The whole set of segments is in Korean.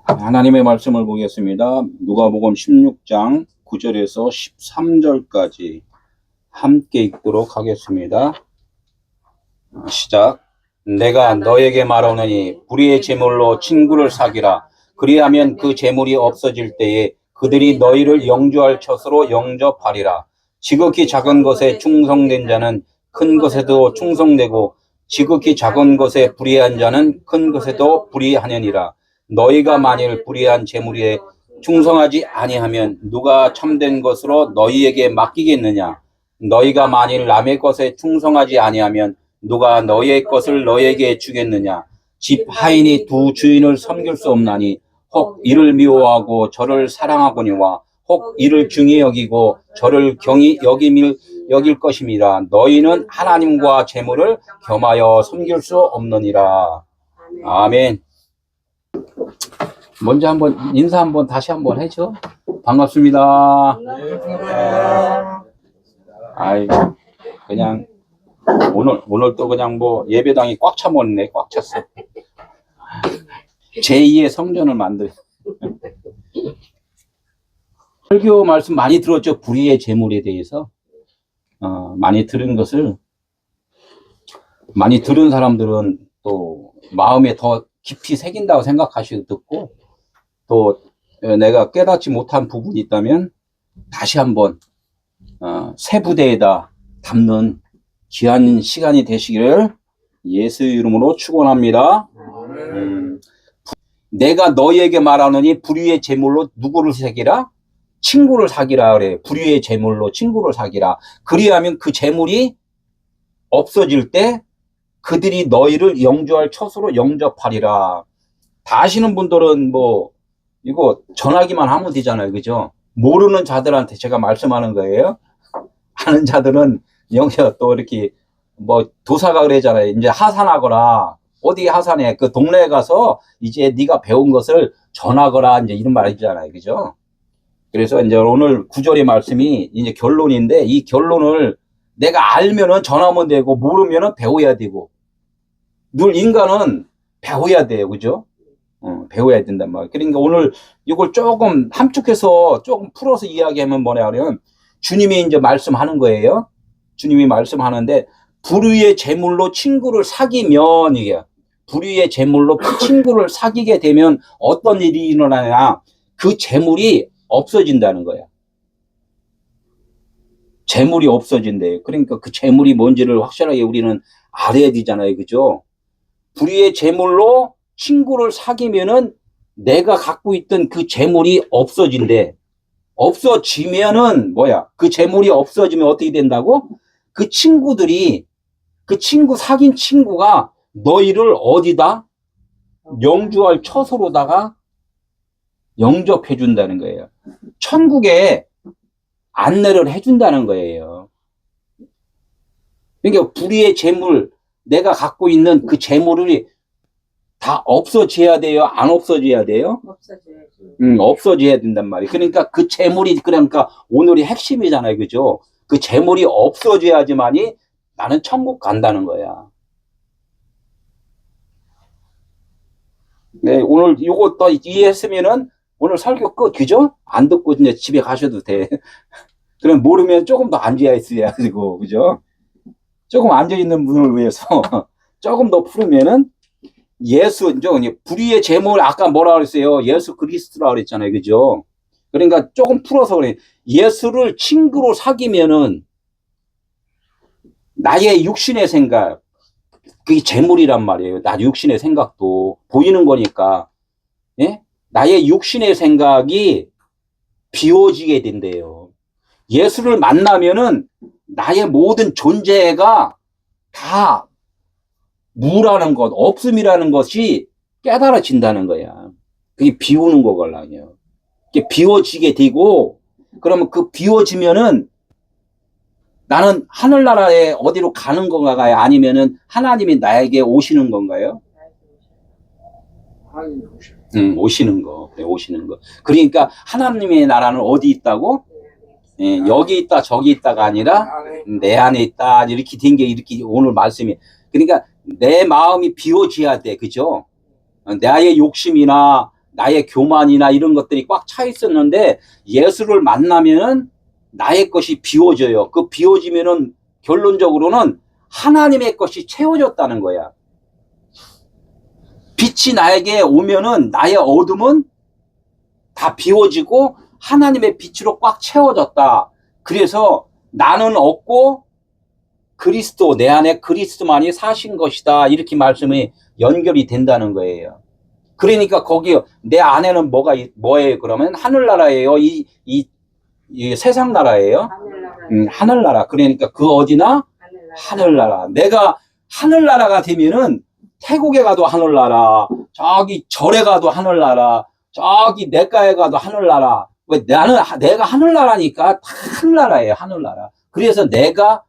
하나님의 말씀을 보겠습니다. 누가복음 16장 9절에서 13절까지 함께 읽도록 하겠습니다. 시작. 내가 너에게 말하노니 불의의 제물로 친구를 사귀라. 그리하면 그 제물이 없어질 때에 그들이 너희를 영주할 처소로 영접하리라. 지극히 작은 것에 충성된 자는 큰 것에도 충성되고 지극히 작은 것에 불의한 자는 큰 것에도 불의하느니라. 너희가 만일 불의한 제물에 충성하지 아니하면 누가 참된 것으로 너희에게 맡기겠느냐? 너희가 만일 남의 것에 충성하지 아니하면 누가 너희의 것을 너희에게 주겠느냐? 집 하인이 두 주인을 섬길 수 없나니 혹 이를 미워하고 저를 사랑하거니와 혹 이를 중히 여기고 저를 경히 여길 것임이라. 너희는 하나님과 제물을 겸하여 섬길 수 없느니라. 아멘. 먼저 한번 인사 한번 다시 한번 해줘. 반갑습니다. 아이 그냥 오늘 또 그냥 뭐 예배당이 꽉 차먹네. 꽉 찼어. 제2의 성전을 만들. 설교 말씀 많이 들었죠. 불의의 제물에 대해서 많이 들은 것을 많이 들은 사람들은 또 마음에 더 깊이 새긴다고 생각하시고 듣고 또 내가 깨닫지 못한 부분이 있다면 다시 한번 새 부대에다 담는 귀한 시간이 되시기를 예수 이름으로 축원합니다. 내가 너희에게 말하노니 불의의 제물로 누구를 사기라? 친구를 사기라 그래. 불의의 제물로 친구를 사기라. 그리하면 그 제물이 없어질 때 그들이 너희를 영주할 처소로 영접하리라. 다 아시는 분들은 뭐 이거 전하기만 하면 되잖아요. 그죠? 모르는 자들한테 제가 말씀하는 거예요. 아는 자들은 영서 또 이렇게 뭐 도사가 그러잖아요. 이제 하산하거라. 어디 하산해? 그 동네에 가서 이제 네가 배운 것을 전하거라. 이제 이런 말이잖아요. 그죠? 그래서 이제 오늘 9절의 말씀이 이제 결론인데 이 결론을 내가 알면은 전하면 되고 모르면은 배워야 되고 늘 인간은 배워야 돼요. 그죠? 배워야 된단 말이에요. 그러니까 오늘 이걸 조금 함축해서 조금 풀어서 이야기하면 뭐냐면 주님이 이제 말씀하는 거예요. 주님이 말씀하는데 불의의 제물로 친구를 사귀면 이게 불의의 제물로 친구를 사귀게 되면 어떤 일이 일어나냐? 그 제물이 없어진다는 거야. 재물이 없어진대요. 그러니까 그 재물이 뭔지를 확실하게 우리는 알아야 되잖아요. 그죠? 불의의 재물로 친구를 사귀면은 내가 갖고 있던 그 재물이 없어진대. 없어지면은 뭐야? 그 재물이 없어지면 어떻게 된다고? 그 친구들이 그 친구 사귄 친구가 너희를 어디다? 영주할 처소로다가 영접해 준다는 거예요. 천국에 안내를 해준다는 거예요. 그러니까 불의의 재물, 내가 갖고 있는 그 재물이 다 없어져야 돼요? 안 없어져야 돼요? 없어져야지. 없어져야 된단 말이에요. 그러니까 그 재물이, 그러니까 오늘이 핵심이잖아요. 그죠? 그 재물이 없어져야지만이 나는 천국 간다는 거야. 네, 오늘 요거 또 이해했으면은 오늘 설교 끝, 그죠? 안 듣고 이제 집에 가셔도 돼. 그럼 모르면 조금 더 앉아 있어야 되고, 그죠? 조금 앉아 있는 분을 위해서 조금 더 풀으면은 예수, 불의의 제물, 아까 뭐라 그랬어요? 예수 그리스도라 그랬잖아요. 그죠? 그러니까 조금 풀어서 그래. 예수를 친구로 사귀면은 나의 육신의 생각, 그게 제물이란 말이에요. 나 육신의 생각도 보이는 거니까. 예? 나의 육신의 생각이 비워지게 된대요. 예수를 만나면은 나의 모든 존재가 다 무라는 것, 없음이라는 것이 깨달아진다는 거야. 그게 비우는 거걸랑요. 그게 비워지게 되고, 그러면 그 비워지면은 나는 하늘나라에 어디로 가는 건가요? 아니면은 하나님이 나에게 오시는 건가요? 오시는 거. 오시는 거. 그러니까 하나님의 나라는 어디 있다고? 예, 여기 있다, 저기 있다가 아니라 내 안에 있다. 이렇게 된 게 이렇게 오늘 말씀이 그러니까 내 마음이 비워져야 돼. 그죠? 나의 욕심이나 나의 교만이나 이런 것들이 꽉 차 있었는데 예수를 만나면은 나의 것이 비워져요. 그 비워지면은 결론적으로는 하나님의 것이 채워졌다는 거야. 빛이 나에게 오면은 나의 어둠은 다 비워지고 하나님의 빛으로 꽉 채워졌다. 그래서 나는 없고 그리스도, 내 안에 그리스도만이 사신 것이다. 이렇게 말씀이 연결이 된다는 거예요. 그러니까 거기 내 안에는 뭐예요? 그러면 하늘나라예요? 이 세상 나라예요? 하늘나라. 그러니까 그 어디나? 하늘나라. 내가 하늘나라가 되면은 태국에 가도 하늘나라, 저기 절에 가도 하늘나라, 저기 내과에 가도 하늘나라. 왜 내가 하늘나라니까 다 하늘나라예요, 하늘나라. 그래서 내가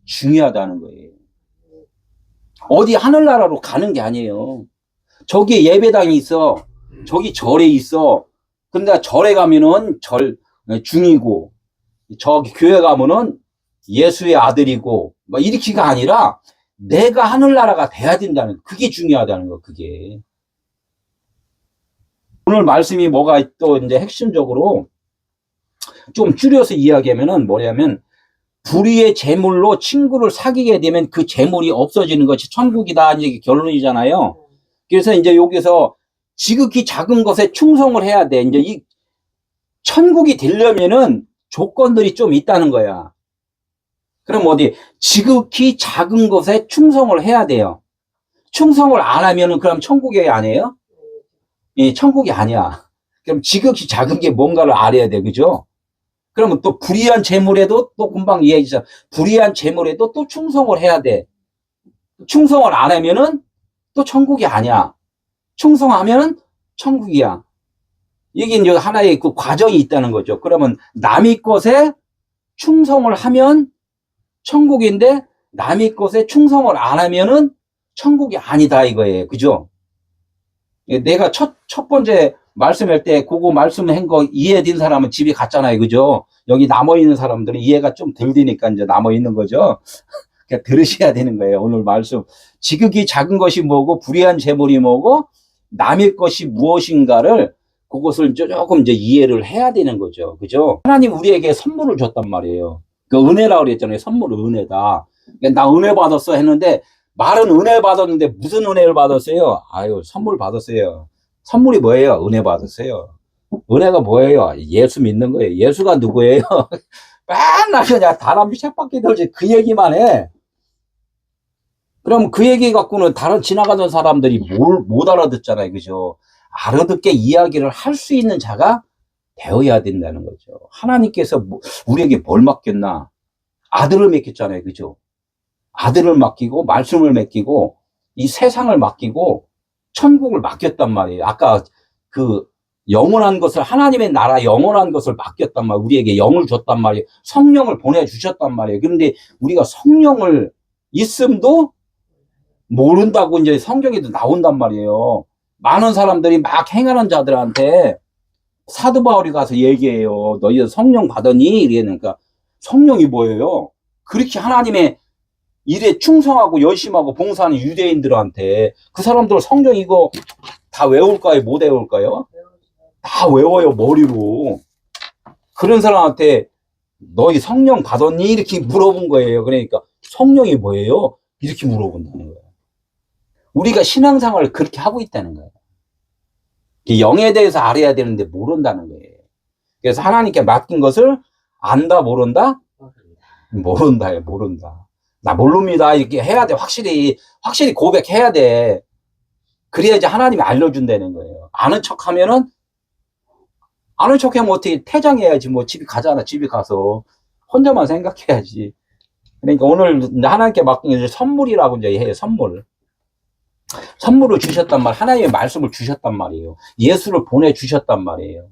중요하다는 거예요. 어디 하늘나라로 가는 게 아니에요. 저기 예배당이 있어. 저기 절에 있어. 근데 절에 가면은 중이고, 저기 교회 가면은 예수의 아들이고, 뭐 이렇게가 아니라 내가 하늘나라가 돼야 된다는, 그게 중요하다는 거, 그게. 오늘 말씀이 뭐가 또 이제 핵심적으로 좀 줄여서 이야기하면은 뭐냐면, 불의의 재물로 친구를 사귀게 되면 그 재물이 없어지는 것이 천국이다. 이제 결론이잖아요. 그래서 이제 여기서 지극히 작은 것에 충성을 해야 돼. 이제 이 천국이 되려면은 조건들이 좀 있다는 거야. 그럼 어디 지극히 작은 것에 충성을 해야 돼요. 충성을 안 하면은 그럼 천국이 아니에요? 예, 천국이 아니야. 그럼 지극히 작은 게 뭔가를 알아야 돼. 그죠? 그러면 또 불의한 재물에도 또 금방 이야기했잖아. 불의한 재물에도 또 충성을 해야 돼. 충성을 안 하면은 또 천국이 아니야. 충성하면은 천국이야. 이게 이제 하나의 그 과정이 있다는 거죠. 그러면 남의 것에 충성을 하면 천국인데 남의 것에 충성을 안 하면은 천국이 아니다 이거예요. 그죠? 내가 첫 번째 말씀할 때 그거 말씀한 거 이해된 사람은 집에 갔잖아요. 그죠? 여기 남아있는 사람들은 이해가 좀 덜 되니까 이제 남아있는 거죠. 그러니까 들으셔야 되는 거예요. 오늘 말씀. 지극히 작은 것이 뭐고 불의한 재물이 뭐고 남의 것이 무엇인가를 그것을 조금 이제 이해를 해야 되는 거죠. 그죠? 하나님 우리에게 선물을 줬단 말이에요. 그 은혜라고 그랬잖아요. 선물은 은혜다. 그러니까 나 은혜 받았어 했는데 말은 은혜 받았는데 무슨 은혜를 받았어요? 아유, 선물 받았어요. 선물이 뭐예요? 은혜 받았어요. 은혜가 뭐예요? 예수 믿는 거예요. 예수가 누구예요? 맨날 그냥 다람쥐 책밖에 들지 그 얘기만 해. 그럼 그 얘기 갖고는 다른 지나가던 사람들이 못 알아듣잖아요. 그죠? 알아듣게 이야기를 할 수 있는 자가 되어야 된다는 거죠. 하나님께서 우리에게 뭘 맡겼나? 아들을 맡겼잖아요. 그죠? 아들을 맡기고 말씀을 맡기고 이 세상을 맡기고 천국을 맡겼단 말이에요. 아까 그 영원한 것을 하나님의 나라 영원한 것을 맡겼단 말이에요. 우리에게 영을 줬단 말이에요. 성령을 보내주셨단 말이에요. 그런데 우리가 성령을 있음도 모른다고 이제 성경에도 나온단 말이에요. 많은 사람들이 막 행하는 자들한테 사도 바울이 가서 얘기해요. 너희 성령 받았니? 이러니까 성령이 뭐예요? 그렇게 하나님의 일에 충성하고 열심하고 봉사하는 유대인들한테 그 사람들 성경 이거 다 외울까요? 못 외울까요? 다 외워요, 머리로. 그런 사람한테 너희 성령 받았니? 이렇게 물어본 거예요. 그러니까 성령이 뭐예요? 이렇게 물어본다는 거예요. 우리가 신앙생활을 그렇게 하고 있다는 거예요. 영에 대해서 알아야 되는데 모른다는 거예요. 그래서 하나님께 맡긴 것을 안다, 모른다? 모른다요, 모른다. 나 모릅니다. 이렇게 해야 돼. 확실히 고백해야 돼. 그래야지 하나님이 알려준다는 거예요. 아는 척 하면은, 아는 척 하면 어떻게 퇴장해야지. 뭐 집에 가잖아. 집에 가서. 혼자만 생각해야지. 그러니까 오늘 하나님께 맡긴 게 선물이라고 이제 해요. 선물. 선물을 주셨단 말, 하나님의 말씀을 주셨단 말이에요. 예수를 보내주셨단 말이에요.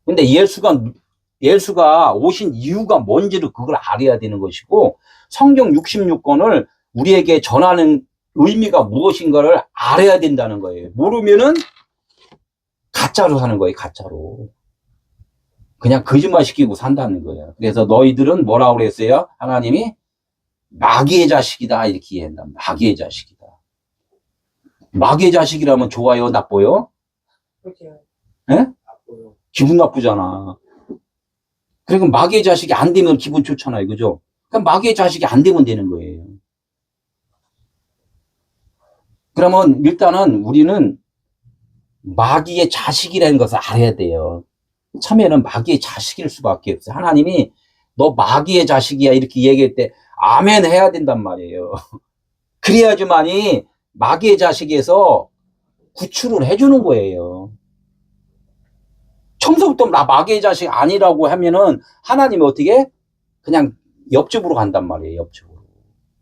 근데 예수가 오신 이유가 뭔지를 그걸 알아야 되는 것이고, 성경 66권을 우리에게 전하는 의미가 무엇인가를 알아야 된다는 거예요. 모르면은 가짜로 사는 거예요, 가짜로. 그냥 거짓말 시키고 산다는 거예요. 그래서 너희들은 뭐라고 그랬어요? 하나님이 마귀의 자식이다 이렇게 이해한다. 마귀의 자식이다. 마귀의 자식이라면 좋아요, 나빠요? 그죠. 예? 나빠요. 기분 나쁘잖아. 그러니까 마귀의 자식이 안 되면 기분 좋잖아요, 그죠? 그러니까 마귀의 자식이 안 되면 되는 거예요. 그러면 일단은 우리는 마귀의 자식이라는 것을 알아야 돼요. 처음에는 마귀의 자식일 수밖에 없어요. 하나님이 너 마귀의 자식이야 이렇게 얘기할 때 아멘 해야 된단 말이에요. 그래야지만이 마귀의 자식에서 구출을 해주는 거예요. 처음부터 나 마귀의 자식 아니라고 하면은 하나님이 어떻게 그냥 옆집으로 간단 말이에요. 옆집으로.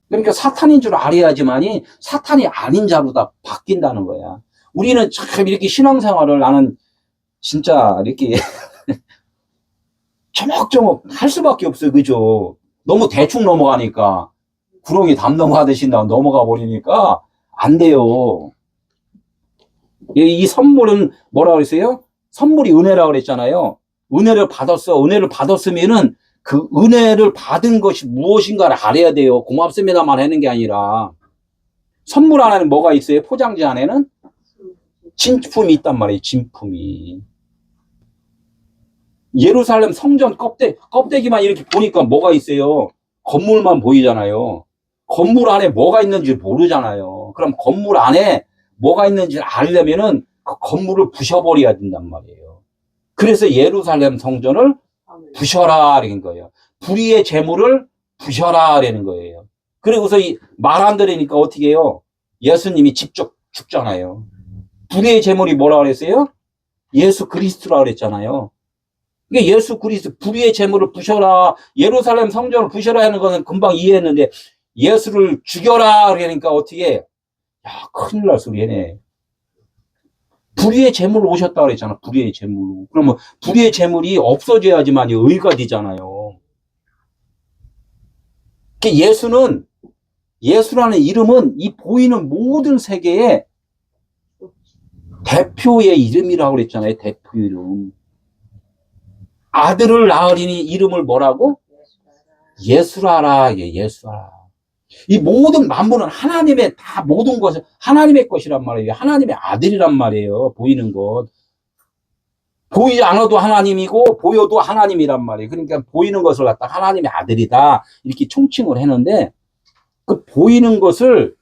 그러니까 사탄인 줄 알아야지만이 사탄이 아닌 자로 다 바뀐다는 거야. 우리는 참 이렇게 신앙생활을 나는 진짜 이렇게 조목조목 할 수밖에 없어요. 그죠? 너무 대충 넘어가니까 구렁이 담 넘어가듯이 넘어가 버리니까 안 돼요. 이 선물은 뭐라 그랬어요? 선물이 은혜라고 그랬잖아요. 은혜를 받았어. 은혜를 받았으면은 그 은혜를 받은 것이 무엇인가를 알아야 돼요. 고맙습니다만 하는 게 아니라. 선물 안에는 뭐가 있어요? 포장지 안에는? 진품이 있단 말이에요. 진품이. 예루살렘 성전 껍데기만 이렇게 보니까 뭐가 있어요? 건물만 보이잖아요. 건물 안에 뭐가 있는지 모르잖아요. 그럼 건물 안에 뭐가 있는지 알려면은 그 건물을 부셔버려야 된단 말이에요. 그래서 예루살렘 성전을 부셔라 라는 거예요. 불의의 재물을 부셔라 라는 거예요. 그리고서 말 안 들으니까 어떻게 해요? 예수님이 직접 죽잖아요. 불의의 재물이 뭐라 그랬어요? 예수 그리스도라 그랬잖아요. 이게 예수 그리스도 불의의 재물을 부셔라, 예루살렘 성전을 부셔라 하는 것은 금방 이해했는데 예수를 죽여라 그러니까 어떻게 해? 야, 큰일 날 소리네. 불의의 재물을 오셨다 그랬잖아. 불의의 재물로. 그러면 불의의 재물이 없어져야지만 의가 되잖아요. 예수라는 이름은 이 보이는 모든 세계의 대표의 이름이라고 그랬잖아요. 대표 이름. 아들을 낳으리니 이름을 뭐라고? 예수라라. 예수라. 이 모든 만물은 하나님의 다 모든 것은 하나님의 것이란 말이에요. 하나님의 아들이란 말이에요. 보이는 것. 보이지 않아도 하나님이고 보여도 하나님이란 말이에요. 그러니까 보이는 것을 갖다 하나님의 아들이다. 이렇게 총칭을 했는데 그 보이는 것을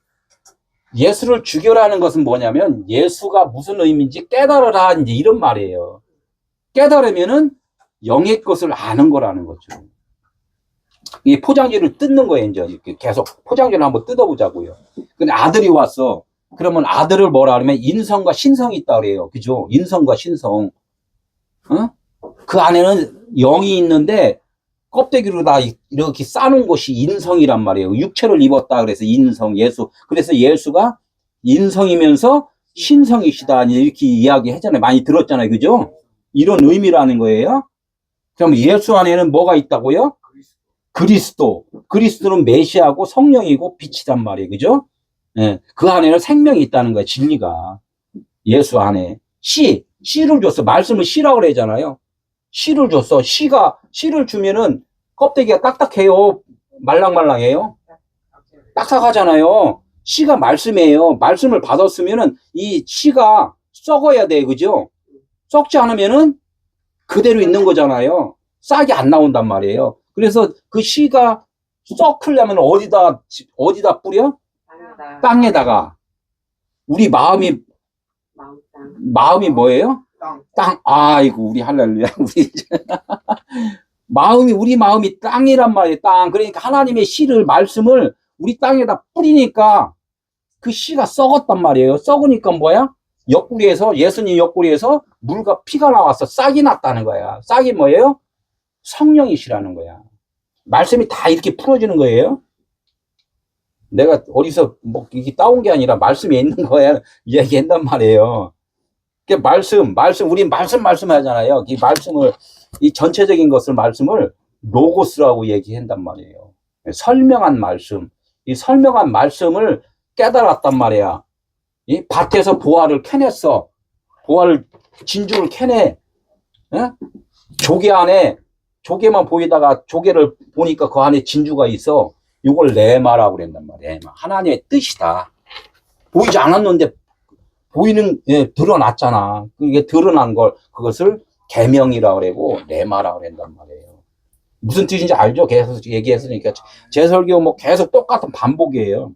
예수를 죽여라는 것은 뭐냐면 예수가 무슨 의미인지 깨달으라 이제 이런 말이에요. 깨달으면은 영의 것을 아는 거라는 거죠. 이 포장지를 뜯는 거예요, 이제. 이렇게 계속 포장지를 한번 뜯어보자고요. 근데 아들이 왔어. 그러면 아들을 뭐라 하면 인성과 신성이 있다 그래요. 그죠? 인성과 신성. 어? 그 안에는 영이 있는데 껍데기로 다 이렇게 싸놓은 것이 인성이란 말이에요. 육체를 입었다 그래서 인성, 예수. 그래서 예수가 인성이면서 신성이시다. 이렇게 이야기 했잖아요. 많이 들었잖아요. 그죠? 이런 의미라는 거예요. 그럼 예수 안에는 뭐가 있다고요? 그리스도. 그리스도는 메시아고 성령이고 빛이란 말이에요. 그죠? 예. 그 안에는 생명이 있다는 거예요. 진리가. 예수 안에. 씨를 줬어. 말씀을 씨라고 그러잖아요. 씨를 줬어. 씨를 주면은 껍데기가 딱딱해요. 말랑말랑해요. 딱딱하잖아요. 씨가 말씀이에요. 말씀을 받았으면은 이 씨가 썩어야 돼. 그죠? 썩지 않으면은 그대로 있는 거잖아요. 싹이 안 나온단 말이에요. 그래서 그 씨가 썩으려면 어디다 뿌려? 땅에다가. 우리 마음이 뭐예요? 땅. 아이고, 우리 할렐루야. 우리 마음이 땅이란 말이에요. 땅. 그러니까 하나님의 씨를, 말씀을 우리 땅에다 뿌리니까 그 씨가 썩었단 말이에요. 썩으니까 뭐야? 예수님 옆구리에서 물과 피가 나와서 싹이 났다는 거야. 싹이 뭐예요? 성령이시라는 거야. 말씀이 다 이렇게 풀어지는 거예요. 내가 어디서 뭐 이게 따온 게 아니라 말씀이 있는 거야. 이야기한단 말이에요. 우리 말씀 하잖아요. 이 전체적인 말씀을 로고스라고 얘기한단 말이에요. 설명한 말씀. 이 설명한 말씀을 깨달았단 말이야. 이 밭에서 보화를 캐냈어. 진주를 캐내. 에? 조개만 보이다가 조개를 보니까 그 안에 진주가 있어. 이걸 레마라고 그런단 말이에요. 레마. 하나님의 뜻이다. 보이지 않았는데 보이는, 예, 드러났잖아. 이게 드러난 걸, 그것을 계명이라고 그러고 레마라고 그런단 말이에요. 무슨 뜻인지 알죠? 계속 얘기했으니까. 제 설교 뭐 계속 똑같은 반복이에요.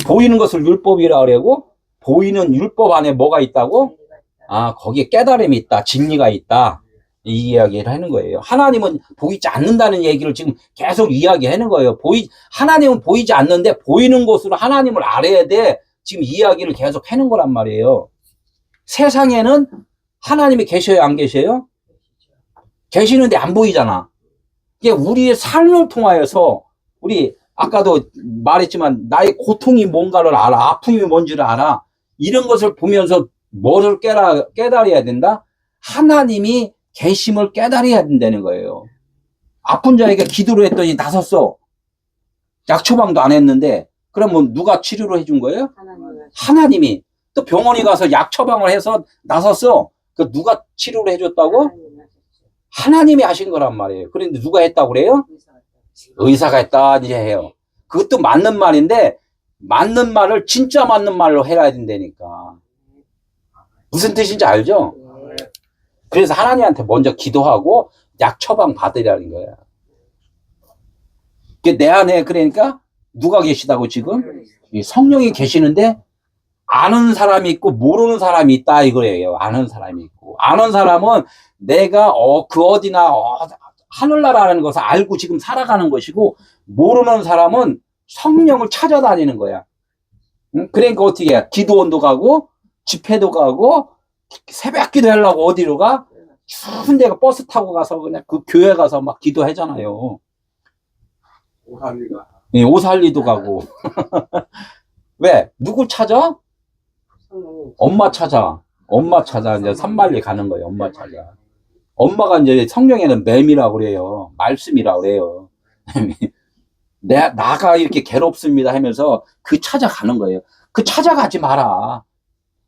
보이는 것을 율법이라고 그러고, 보이는 율법 안에 뭐가 있다고? 아, 거기에 깨달음이 있다. 진리가 있다. 이 이야기를 하는 거예요. 하나님은 보이지 않는다는 얘기를 지금 계속 이야기하는 거예요. 하나님은 보이지 않는데 보이는 것으로 하나님을 알아야 돼. 지금 이야기를 계속 하는 거란 말이에요. 세상에는 하나님이 계셔요, 안 계셔요? 계시는데 안 보이잖아. 이게 우리의 삶을 통하여서, 우리 아까도 말했지만 나의 고통이 뭔가를 알아, 아픔이 뭔지를 알아. 이런 것을 보면서 뭐를 깨달아야 된다? 하나님이 계심을 깨달아야 된다는 거예요. 아픈 자에게 기도를 했더니 나섰어. 약 처방도 안 했는데, 그러면 누가 치료를 해준 거예요? 하나님이. 또 병원에 가서 약 처방을 해서 나섰어. 그 누가 치료를 해줬다고? 하나님이 하신 거란 말이에요. 그런데 누가 했다고 그래요? 의사가 했다 이제 해요. 그것도 맞는 말인데, 맞는 말을 진짜 맞는 말로 해야 된다니까. 무슨 뜻인지 알죠? 그래서 하나님한테 먼저 기도하고 약 처방 받으라는 거야. 내 안에, 그러니까 누가 계시다고 지금? 성령이 계시는데 아는 사람이 있고 모르는 사람이 있다 이거예요. 아는 사람이 있고. 아는 사람은 내가 그 어디나 하늘나라라는 것을 알고 지금 살아가는 것이고, 모르는 사람은 성령을 찾아다니는 거야. 응? 그러니까 어떻게 해? 기도원도 가고 집회도 가고 새벽 기도하려고 어디로 가? 추운 데가 버스 타고 가서 그냥 그 교회 가서 막 기도하잖아요. 오살리가. 예, 오살리도 가고. 왜? 누구 찾아? 엄마 찾아. 엄마 찾아. 이제 산말리 가는 거예요. 엄마 찾아. 엄마가 이제 성경에는 맴이라고 그래요. 말씀이라고 그래요. 나가 이렇게 괴롭습니다 하면서 그 찾아가는 거예요. 그 찾아가지 마라.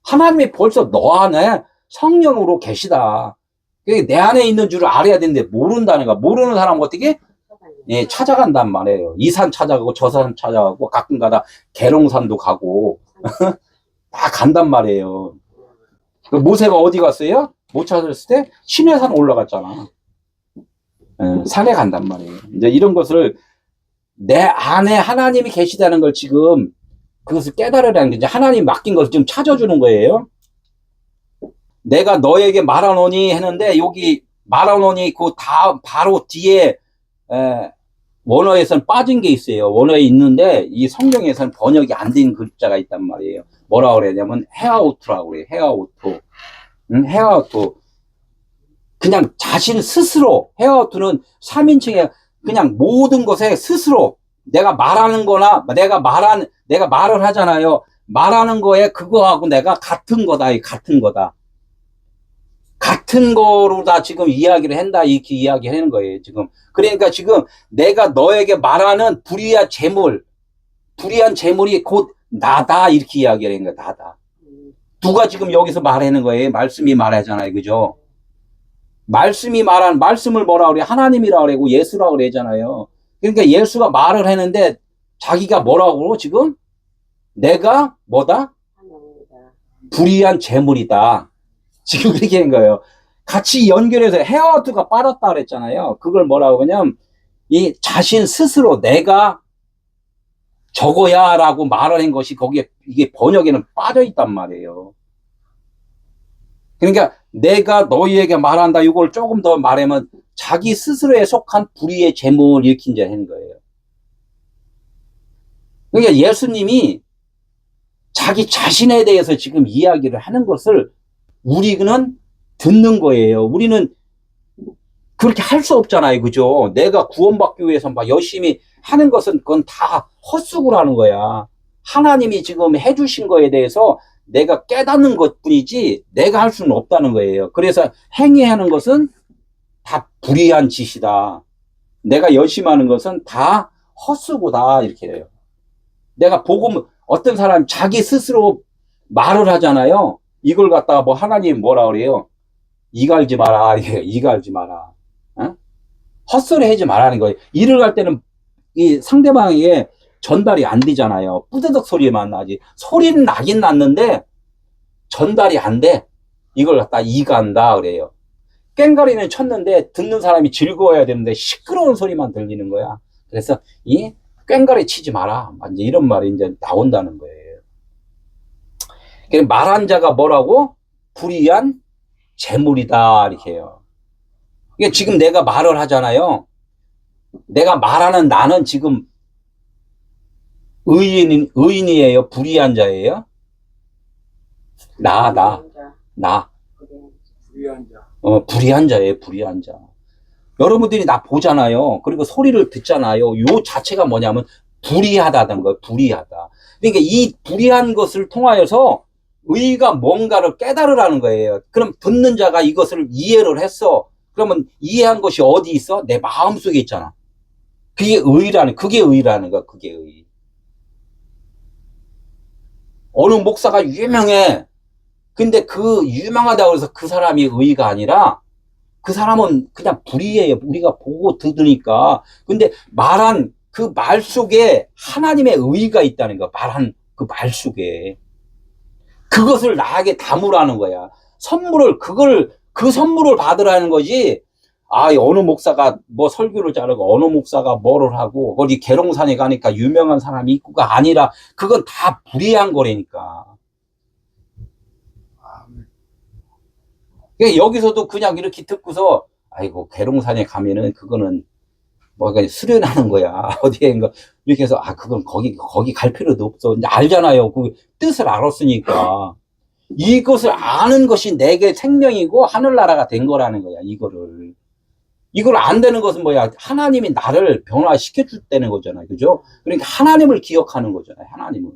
하나님이 벌써 너 안에 성령으로 계시다. 내 안에 있는 줄을 알아야 되는데 모른다는 거야. 모르는 사람은 어떻게? 예, 찾아간단 말이에요. 이 산 찾아가고 저 산 찾아가고 가끔 가다 계룡산도 가고 다 간단 말이에요. 모세가 어디 갔어요? 못 찾았을 때 시내산 올라갔잖아. 예, 산에 간단 말이에요. 이제 이런 것을 내 안에 하나님이 계시다는 걸 지금 그것을 깨달으라는 게 이제 하나님 맡긴 것을 지금 찾아주는 거예요. 내가 너에게 말하노니 했는데 여기 말하노니 그 다 바로 뒤에 원어에서는 빠진 게 있어요. 원어에 있는데 이 성경에서는 번역이 안 된 글자가 있단 말이에요. 뭐라 그러냐면 헤아우트라고 그래요. 헤아우트. 헤아우트. 그냥 자신 스스로, 헤아우트는 3인칭에 그냥 모든 것에 스스로 내가 말하는 거나 내가 말을 하잖아요. 말하는 거에 그거하고 내가 같은 거다. 같은 거다. 같은 거로 다 지금 이야기를 한다. 이렇게 이야기하는 거예요, 지금. 그러니까 지금 내가 너에게 말하는 불의한 재물이 곧 나다. 이렇게 이야기를 하는 거야, 나다. 누가 지금 여기서 말하는 거예요? 말씀이 말하잖아요, 그죠? 말씀을 뭐라 그래? 하나님이라고 그러고 예수라고 그러잖아요. 그러니까 예수가 말을 했는데 자기가 뭐라고 그러고 지금? 내가 뭐다? 불의한 재물이다. 지금 그렇게 한 거예요. 같이 연결해서 헤어드가 빠졌다 그랬잖아요. 그걸 뭐라고 그러냐면 이 자신 스스로 내가 저거야 라고 말을 한 것이 거기에 이게 번역에는 빠져 있단 말이에요. 그러니까 내가 너희에게 말한다 이걸 조금 더 말하면 자기 스스로에 속한 불의의 재물을 이렇게 이제 하는 거예요. 그러니까 예수님이 자기 자신에 대해서 지금 이야기를 하는 것을 우리는 듣는 거예요. 우리는 그렇게 할 수 없잖아요. 그죠? 내가 구원받기 위해서 막 열심히 하는 것은 그건 다 헛수고를 하는 거야. 하나님이 지금 해주신 거에 대해서 내가 깨닫는 것 뿐이지 내가 할 수는 없다는 거예요. 그래서 행위하는 것은 다 불의한 짓이다. 내가 열심히 하는 것은 다 헛수고다. 이렇게 해요. 내가 복음, 어떤 사람 자기 스스로 말을 하잖아요. 이걸 갖다가 뭐 하나님 뭐라 그래요? 이갈지 마라. 이갈지 마라. 어? 헛소리 하지 말라는 거예요. 일을 갈 때는 이 상대방에게 전달이 안 되잖아요. 뿌드덕 소리만 나지. 소리는 나긴 났는데 전달이 안 돼. 이걸 갖다 이간다 그래요. 꽹가리는 쳤는데 듣는 사람이 즐거워야 되는데 시끄러운 소리만 들리는 거야. 그래서 이 꽹가리 치지 마라. 이제 이런 말이 이제 나온다는 거예요. 말한 자가 뭐라고? 불의한 재물이다 이렇게 해요. 이게 지금 내가 말을 하잖아요. 내가 말하는 나는 지금 의인이에요? 불의한 자예요? 나. 불의한 자. 불의한 자예요, 불의한 자. 여러분들이 나 보잖아요. 그리고 소리를 듣잖아요. 요 자체가 뭐냐면 불의하다는 거예요, 불의하다. 그러니까 이 불의한 것을 통하여서 의가 뭔가를 깨달으라는 거예요. 그럼 듣는 자가 이것을 이해를 했어. 그러면 이해한 것이 어디 있어? 내 마음속에 있잖아. 그게 의라는 거야, 그게 의. 어느 목사가 유명해. 근데 그 유명하다고 해서 그 사람이 의가 아니라 그 사람은 그냥 불의해요. 우리가 보고 들으니까. 근데 말한 그 말 속에 하나님의 의가 있다는 거야. 말한 그 말 속에. 그것을 나에게 담으라는 거야. 그 선물을 받으라는 거지. 어느 목사가 뭐 설교를 자르고 어느 목사가 뭐를 하고 어디 계룡산에 가니까 유명한 사람이 있고가 아니라 그건 다 불의한 거라니까. 여기서도 그냥 이렇게 듣고서 아이고 계룡산에 가면은 그거는 뭐가 수련하는 거야. 어디에 이렇게 해서 그건 거기 갈 필요도 없어. 이제 알잖아요. 그 뜻을 알았으니까. 이것을 아는 것이 내게 생명이고 하늘나라가 된 거라는 거야. 이걸 안 되는 것은 뭐야? 하나님이 나를 변화시켜 줬다는 거잖아요. 그죠? 그러니까 하나님을 기억하는 거잖아요. 하나님을.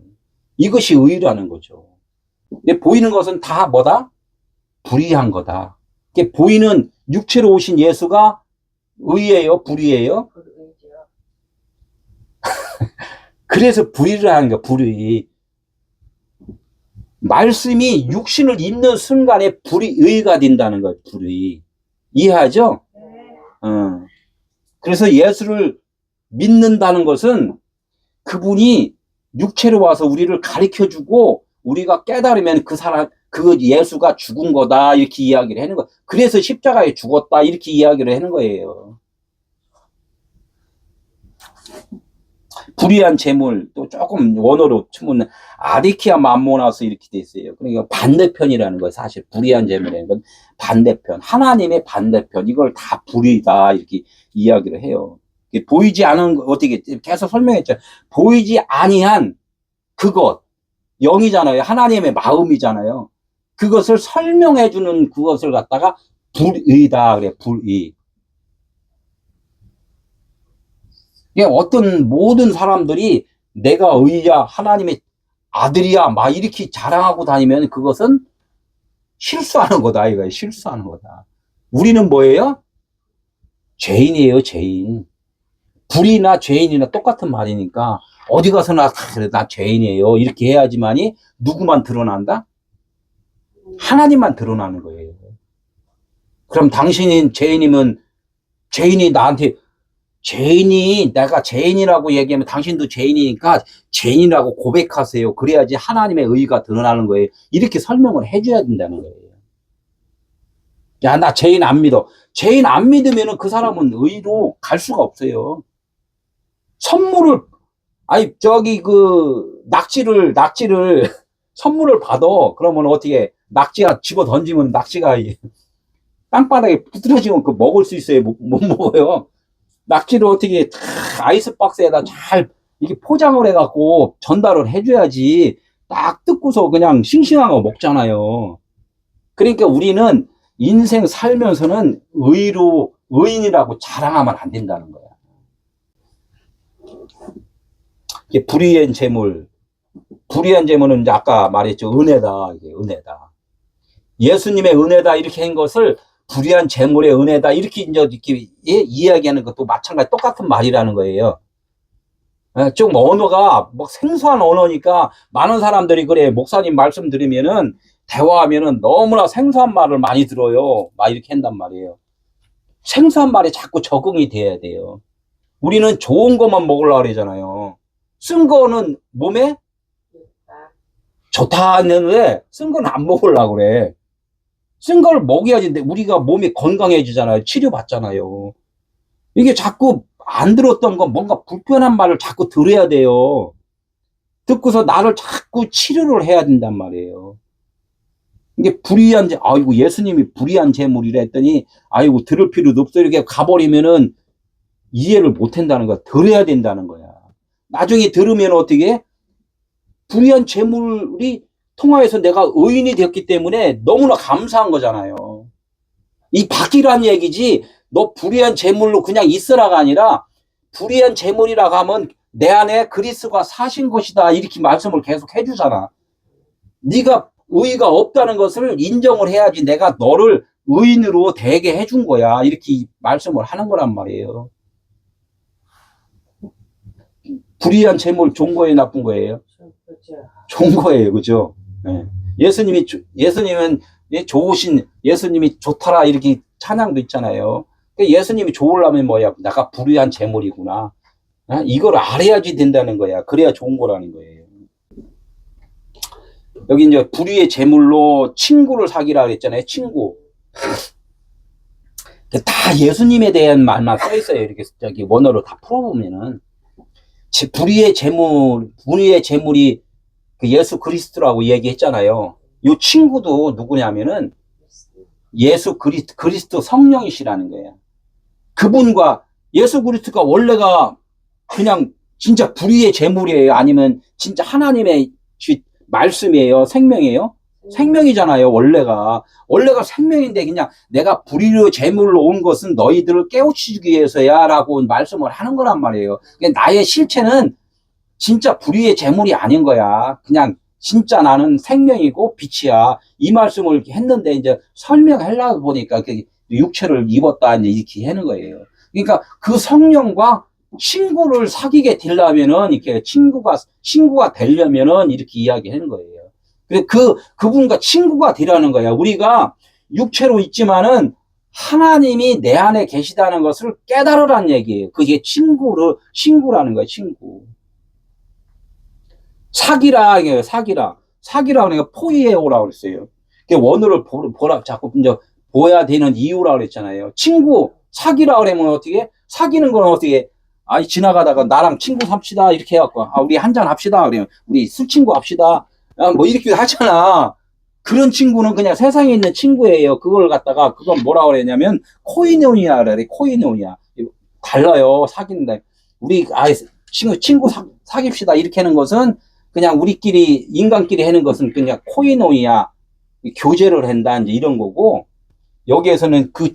이것이 의라는 거죠. 보이는 것은 다 뭐다? 불의한 거다. 보이는 육체로 오신 예수가 의예요? 불의예요? 그래서 불의를 하는 거야, 불의. 말씀이 육신을 입는 순간에 의가 된다는 거야, 불의. 이해하죠? 그래서 예수를 믿는다는 것은 그분이 육체로 와서 우리를 가르쳐주고 우리가 깨달으면 그 예수가 죽은 거다 이렇게 이야기를 하는 거예요. 그래서 십자가에 죽었다 이렇게 이야기를 하는 거예요. 불의한 재물 또 조금 원어로 치면 아디키아 맘모나스 이렇게 돼 있어요. 그러니까 반대편이라는 거예요. 사실 불의한 재물이라는 건 반대편, 하나님의 반대편. 이걸 다 불의다 이렇게 이야기를 해요. 보이지 않은 어떻게 계속 설명했죠. 보이지 아니한 그것 영이잖아요. 하나님의 마음이잖아요. 그것을 설명해 주는 그것을 갖다가 불의다 그래. 불의. 어떤 모든 사람들이 내가 의야 하나님의 아들이야 막 이렇게 자랑하고 다니면 그것은 실수하는 거다 이거예요. 실수하는 거다. 우리는 뭐예요? 죄인이에요. 죄인. 불이나 죄인이나 똑같은 말이니까 어디 가서나 그래 나 죄인이에요 이렇게 해야지만이 누구만 드러난다? 하나님만 드러나는 거예요. 그럼 당신이 죄인이면 죄인이 나한테 내가 죄인이라고 얘기하면 당신도 죄인이니까 죄인이라고 고백하세요. 그래야지 하나님의 의가 드러나는 거예요. 이렇게 설명을 해줘야 된다는 거예요. 야, 나 죄인 안 믿어. 죄인 안 믿으면 그 사람은 의로 갈 수가 없어요. 선물을, 낙지를, 선물을 받아. 그러면 어떻게, 낙지가 집어 던지면 낙지가 땅바닥에 부드러지면 그 먹을 수 있어요? 못 먹어요. 낙지를 어떻게 아이스박스에다 잘 이게 포장을 해갖고 전달을 해줘야지 딱 뜯고서 그냥 싱싱한 거 먹잖아요. 그러니까 우리는 인생 살면서는 의인이라고 자랑하면 안 된다는 거야. 이게 불의한 재물은 이제 아까 말했죠. 은혜다. 이게 은혜다. 예수님의 은혜다 이렇게 한 것을 불의한 재물의 은혜다 이렇게 이야기하는 것도 마찬가지 똑같은 말이라는 거예요. 좀 언어가 뭐 생소한 언어니까 많은 사람들이 그래 목사님 말씀 들으면은 대화하면은 너무나 생소한 말을 많이 들어요. 막 이렇게 한단 말이에요. 생소한 말이 자꾸 적응이 돼야 돼요. 우리는 좋은 것만 먹으려고 그러잖아요. 쓴 거는 몸에 좋다 했는데 쓴 건 안 먹으려고 그래. 쓴 걸 먹여야지 우리가 몸이 건강해지잖아요. 치료받잖아요. 이게 자꾸 안 들었던 건 뭔가 불편한 말을 자꾸 들어야 돼요. 듣고서 나를 자꾸 치료를 해야 된단 말이에요. 이게 불의한, 아이고, 예수님이 불의한 재물이라 했더니, 아이고, 들을 필요도 없어. 이렇게 가버리면은 이해를 못 한다는 거야. 들어야 된다는 거야. 나중에 들으면 어떻게? 불의한 재물이 통화해서 내가 의인이 되었기 때문에 너무나 감사한 거잖아요. 이 바뀌란 얘기지, 너 불의한 재물로 그냥 있으라가 아니라, 불의한 재물이라고 하면 내 안에 그리스도가 사신 것이다. 이렇게 말씀을 계속 해주잖아. 네가 의의가 없다는 것을 인정을 해야지 내가 너를 의인으로 되게 해준 거야. 이렇게 말씀을 하는 거란 말이에요. 불의한 재물 좋은 거예요, 나쁜 거예요? 좋은 거예요, 그죠? 네. 예수님은 좋으신, 예수님이 좋더라, 이렇게 찬양도 있잖아요. 예수님이 좋으려면 뭐야? 내가 불의한 재물이구나. 이걸 알아야지 된다는 거야. 그래야 좋은 거라는 거예요. 여기 이제 불의의 재물로 친구를 사귀라 그랬잖아요. 친구. 다 예수님에 대한 말만 써 있어요. 이렇게 저기 원어로 다 풀어보면은. 불의의 재물이 그 예수 그리스도라고 얘기했잖아요. 이 친구도 누구냐면은 예수 그리스도 성령이시라는 거예요. 그분과 예수 그리스도가 원래가 그냥 진짜 불의의 재물이에요? 아니면 진짜 하나님의 말씀이에요? 생명이에요? 생명이잖아요, 원래가. 원래가 생명인데 그냥 내가 불의의 재물로 온 것은 너희들을 깨우치기 위해서야 라고 말씀을 하는 거란 말이에요. 나의 실체는 진짜 불의의 재물이 아닌 거야. 그냥 진짜 나는 생명이고 빛이야. 이 말씀을 했는데 이제 설명하려고 보니까 육체를 입었다 이렇게 하는 거예요. 그러니까 그 성령과 친구를 사귀게 되려면은 이렇게 친구가 되려면은 이렇게 이야기하는 거예요. 그분과 친구가 되라는 거야. 우리가 육체로 있지만은 하나님이 내 안에 계시다는 것을 깨달으라는 얘기예요. 그게 친구라는 거야, 친구. 사기라, 이게 사기라. 사기라 그러니까 포이에오라고 그랬어요. 원어를 자꾸 이제 보야 되는 이유라고 그랬잖아요. 친구, 사기라 그러면 어떻게? 사귀는 건 어떻게? 지나가다가 나랑 친구 삽시다. 이렇게 해갖고, 우리 한잔 합시다. 그러면, 우리 술 친구 합시다. 뭐 이렇게 하잖아. 그런 친구는 그냥 세상에 있는 친구예요. 그걸 갖다가, 그건 뭐라고 그랬냐면, 코이노니아 그래. 코이노니아. 달라요. 사귀는다. 우리, 친구 사깁시다. 이렇게 하는 것은, 그냥 우리끼리, 인간끼리 하는 것은 그냥 코이노니아, 교제를 한다. 이제 이런 거고, 여기에서는 그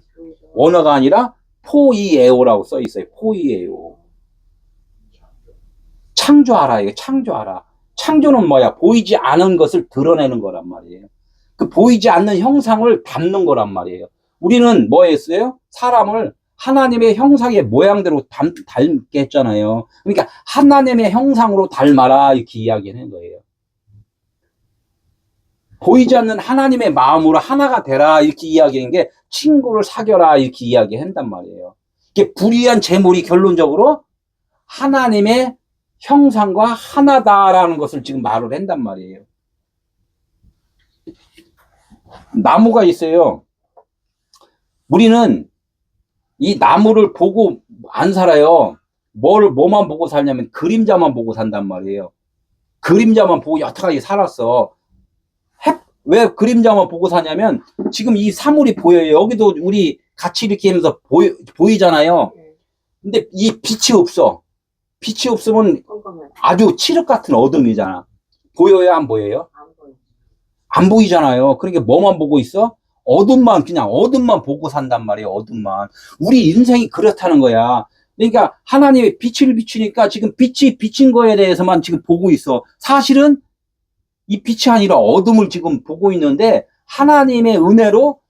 원어가 아니라, 포이에오라고 써 있어요. 포이에오. 창조하라. 이거 창조하라. 창조는 뭐야? 보이지 않은 것을 드러내는 거란 말이에요. 그 보이지 않는 형상을 담는 거란 말이에요. 우리는 뭐 했어요? 사람을 하나님의 형상의 모양대로 닮게 했잖아요. 그러니까 하나님의 형상으로 닮아라 이렇게 이야기하는 거예요. 보이지 않는 하나님의 마음으로 하나가 되라 이렇게 이야기하는 게 친구를 사겨라 이렇게 이야기한단 말이에요. 이게 불의한 재물이 결론적으로 하나님의 형상과 하나다라는 것을 지금 말을 한단 말이에요. 나무가 있어요. 우리는 이 나무를 보고 안 살아요. 뭐만 보고 살냐면 그림자만 보고 산단 말이에요. 그림자만 보고 여태까지 살았어. 왜 그림자만 보고 사냐면 지금 이 사물이 보여요. 여기도 우리 같이 이렇게 하면서 보이잖아요. 근데 이 빛이 없어. 빛이 없으면 아주 칠흑 같은 어둠이잖아. 보여요? 안 보여요? 안 보이잖아요. 그러니까 뭐만 보고 있어? 그냥 어둠만 보고 산단 말이에요. 어둠만. 우리 인생이 그렇다는 거야. 그러니까 하나님의 빛을 비추니까 지금 빛이 비친 거에 대해서만 지금 보고 있어. 사실은 이 빛이 아니라 어둠을 지금 보고 있는데 하나님의 은혜로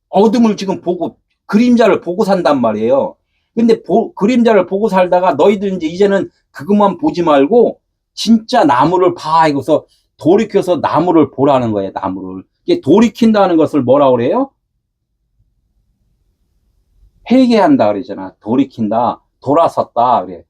어둠을 지금 보고 그림자를 보고 산단 말이에요. 근데 그림자를 보고 살다가 너희들 이제는 그것만 보지 말고 진짜 나무를 봐. 이거서 돌이켜서 나무를 보라는 거예요. 나무를. 이게 돌이킨다는 것을 뭐라고 그래요? 회개한다 그러잖아. 돌이킨다. 돌아섰다 그래.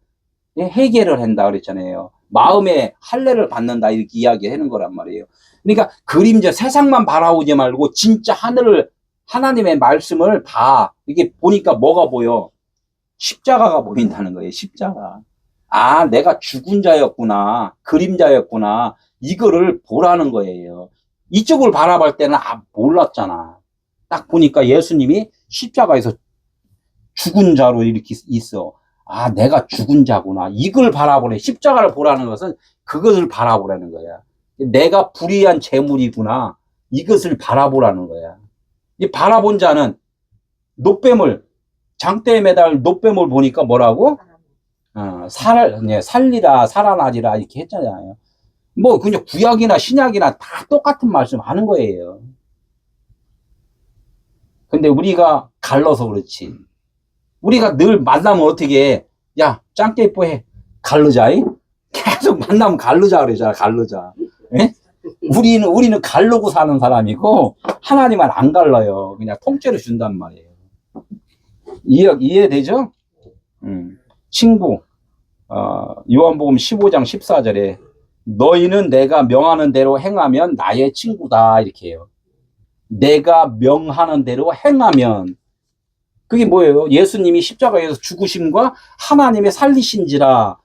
해결을 한다 그랬잖아요. 마음의 할례를 받는다 이렇게 이야기하는 거란 말이에요. 그러니까 그림자 세상만 바라보지 말고 진짜 하늘을 하나님의 말씀을 봐. 이게 보니까 뭐가 보여? 십자가가 보인다는 거예요. 십자가. 아, 내가 죽은 자였구나. 그림자였구나. 이거를 보라는 거예요. 이쪽을 바라볼 때는 몰랐잖아. 딱 보니까 예수님이 십자가에서 죽은 자로 이렇게 있어. 아, 내가 죽은 자구나. 이걸 바라보래. 십자가를 보라는 것은 그것을 바라보라는 거야. 내가 불의한 재물이구나. 이것을 바라보라는 거야. 이 바라본 자는 노뱀을, 장대에 매달 노뱀을 보니까 뭐라고? 살리라, 살아나리라, 이렇게 했잖아요. 뭐, 그냥 구약이나 신약이나 다 똑같은 말씀 하는 거예요. 근데 우리가 갈라서 그렇지. 우리가 늘 만나면 어떻게 해? 야, 짱깨 이뻐해. 갈르자. 계속 만나면 갈르자 그러잖아, 갈르자. 예? 우리는 갈르고 사는 사람이고, 하나님은 안 갈라요. 그냥 통째로 준단 말이에요. 이해되죠? 친구, 요한복음 15장 14절에, 너희는 내가 명하는 대로 행하면 나의 친구다. 이렇게 해요. 내가 명하는 대로 행하면, 그게 뭐예요? 예수님이 십자가에서 죽으심과 하나님의 살리신지라.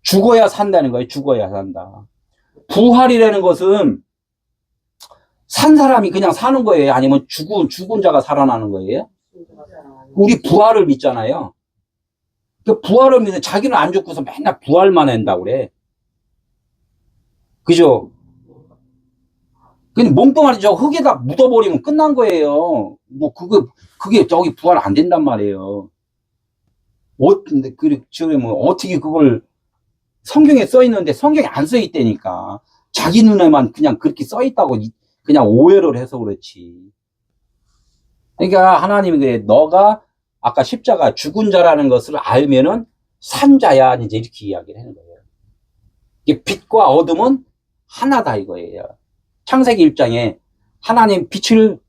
죽어야 산다는 거예요. 죽어야 산다. 부활이라는 것은 산 사람이 그냥 사는 거예요? 아니면 죽은 자가 살아나는 거예요? 우리 부활을 믿잖아요. 그 부활을 믿는 자기는 안 죽고서 맨날 부활만 한다고 그래. 그죠? 그냥 몽뚱아리 저 흙에다 묻어버리면 끝난 거예요. 뭐 그게 저기 부활 안 된단 말이에요. 근데 뭐 어떻게 그걸 성경에 써 있는데 성경에 안 써 있다니까. 자기 눈에만 그냥 그렇게 써 있다고 그냥 오해를 해서 그렇지. 그러니까 하나님이 그래, 너가 아까 십자가 죽은 자라는 것을 알면은 산 자야, 이제 이렇게 이야기를 하는 거예요. 이게 빛과 어둠은 하나다 이거예요. 창세기 1장에 하나님 빛을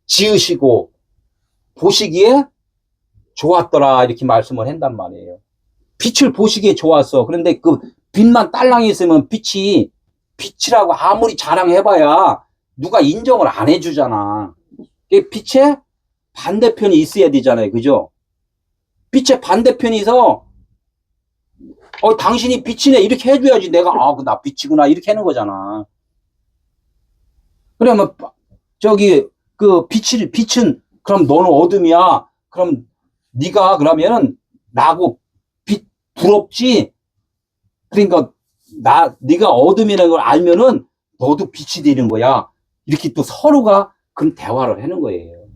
지으시고 보시기에 좋았더라 이렇게 말씀을 한단 말이에요. 빛을 보시기에 좋았어. 그런데 그 빛만 딸랑이 있으면 빛이라고 아무리 자랑해봐야 누가 인정을 안 해주잖아. 빛의 반대편이 있어야 되잖아요. 그죠? 빛의 반대편이서 당신이 빛이네 이렇게 해줘야지 내가 나 빛이구나 이렇게 하는 거잖아. 그러면 그 빛은 그럼 너는 어둠이야. 그럼 네가 그러면은 나하고 빛 부럽지. 그러니까 네가 어둠이라는 걸 알면은 너도 빛이 되는 거야. 이렇게 또 서로가 그런 대화를 하는 거예요.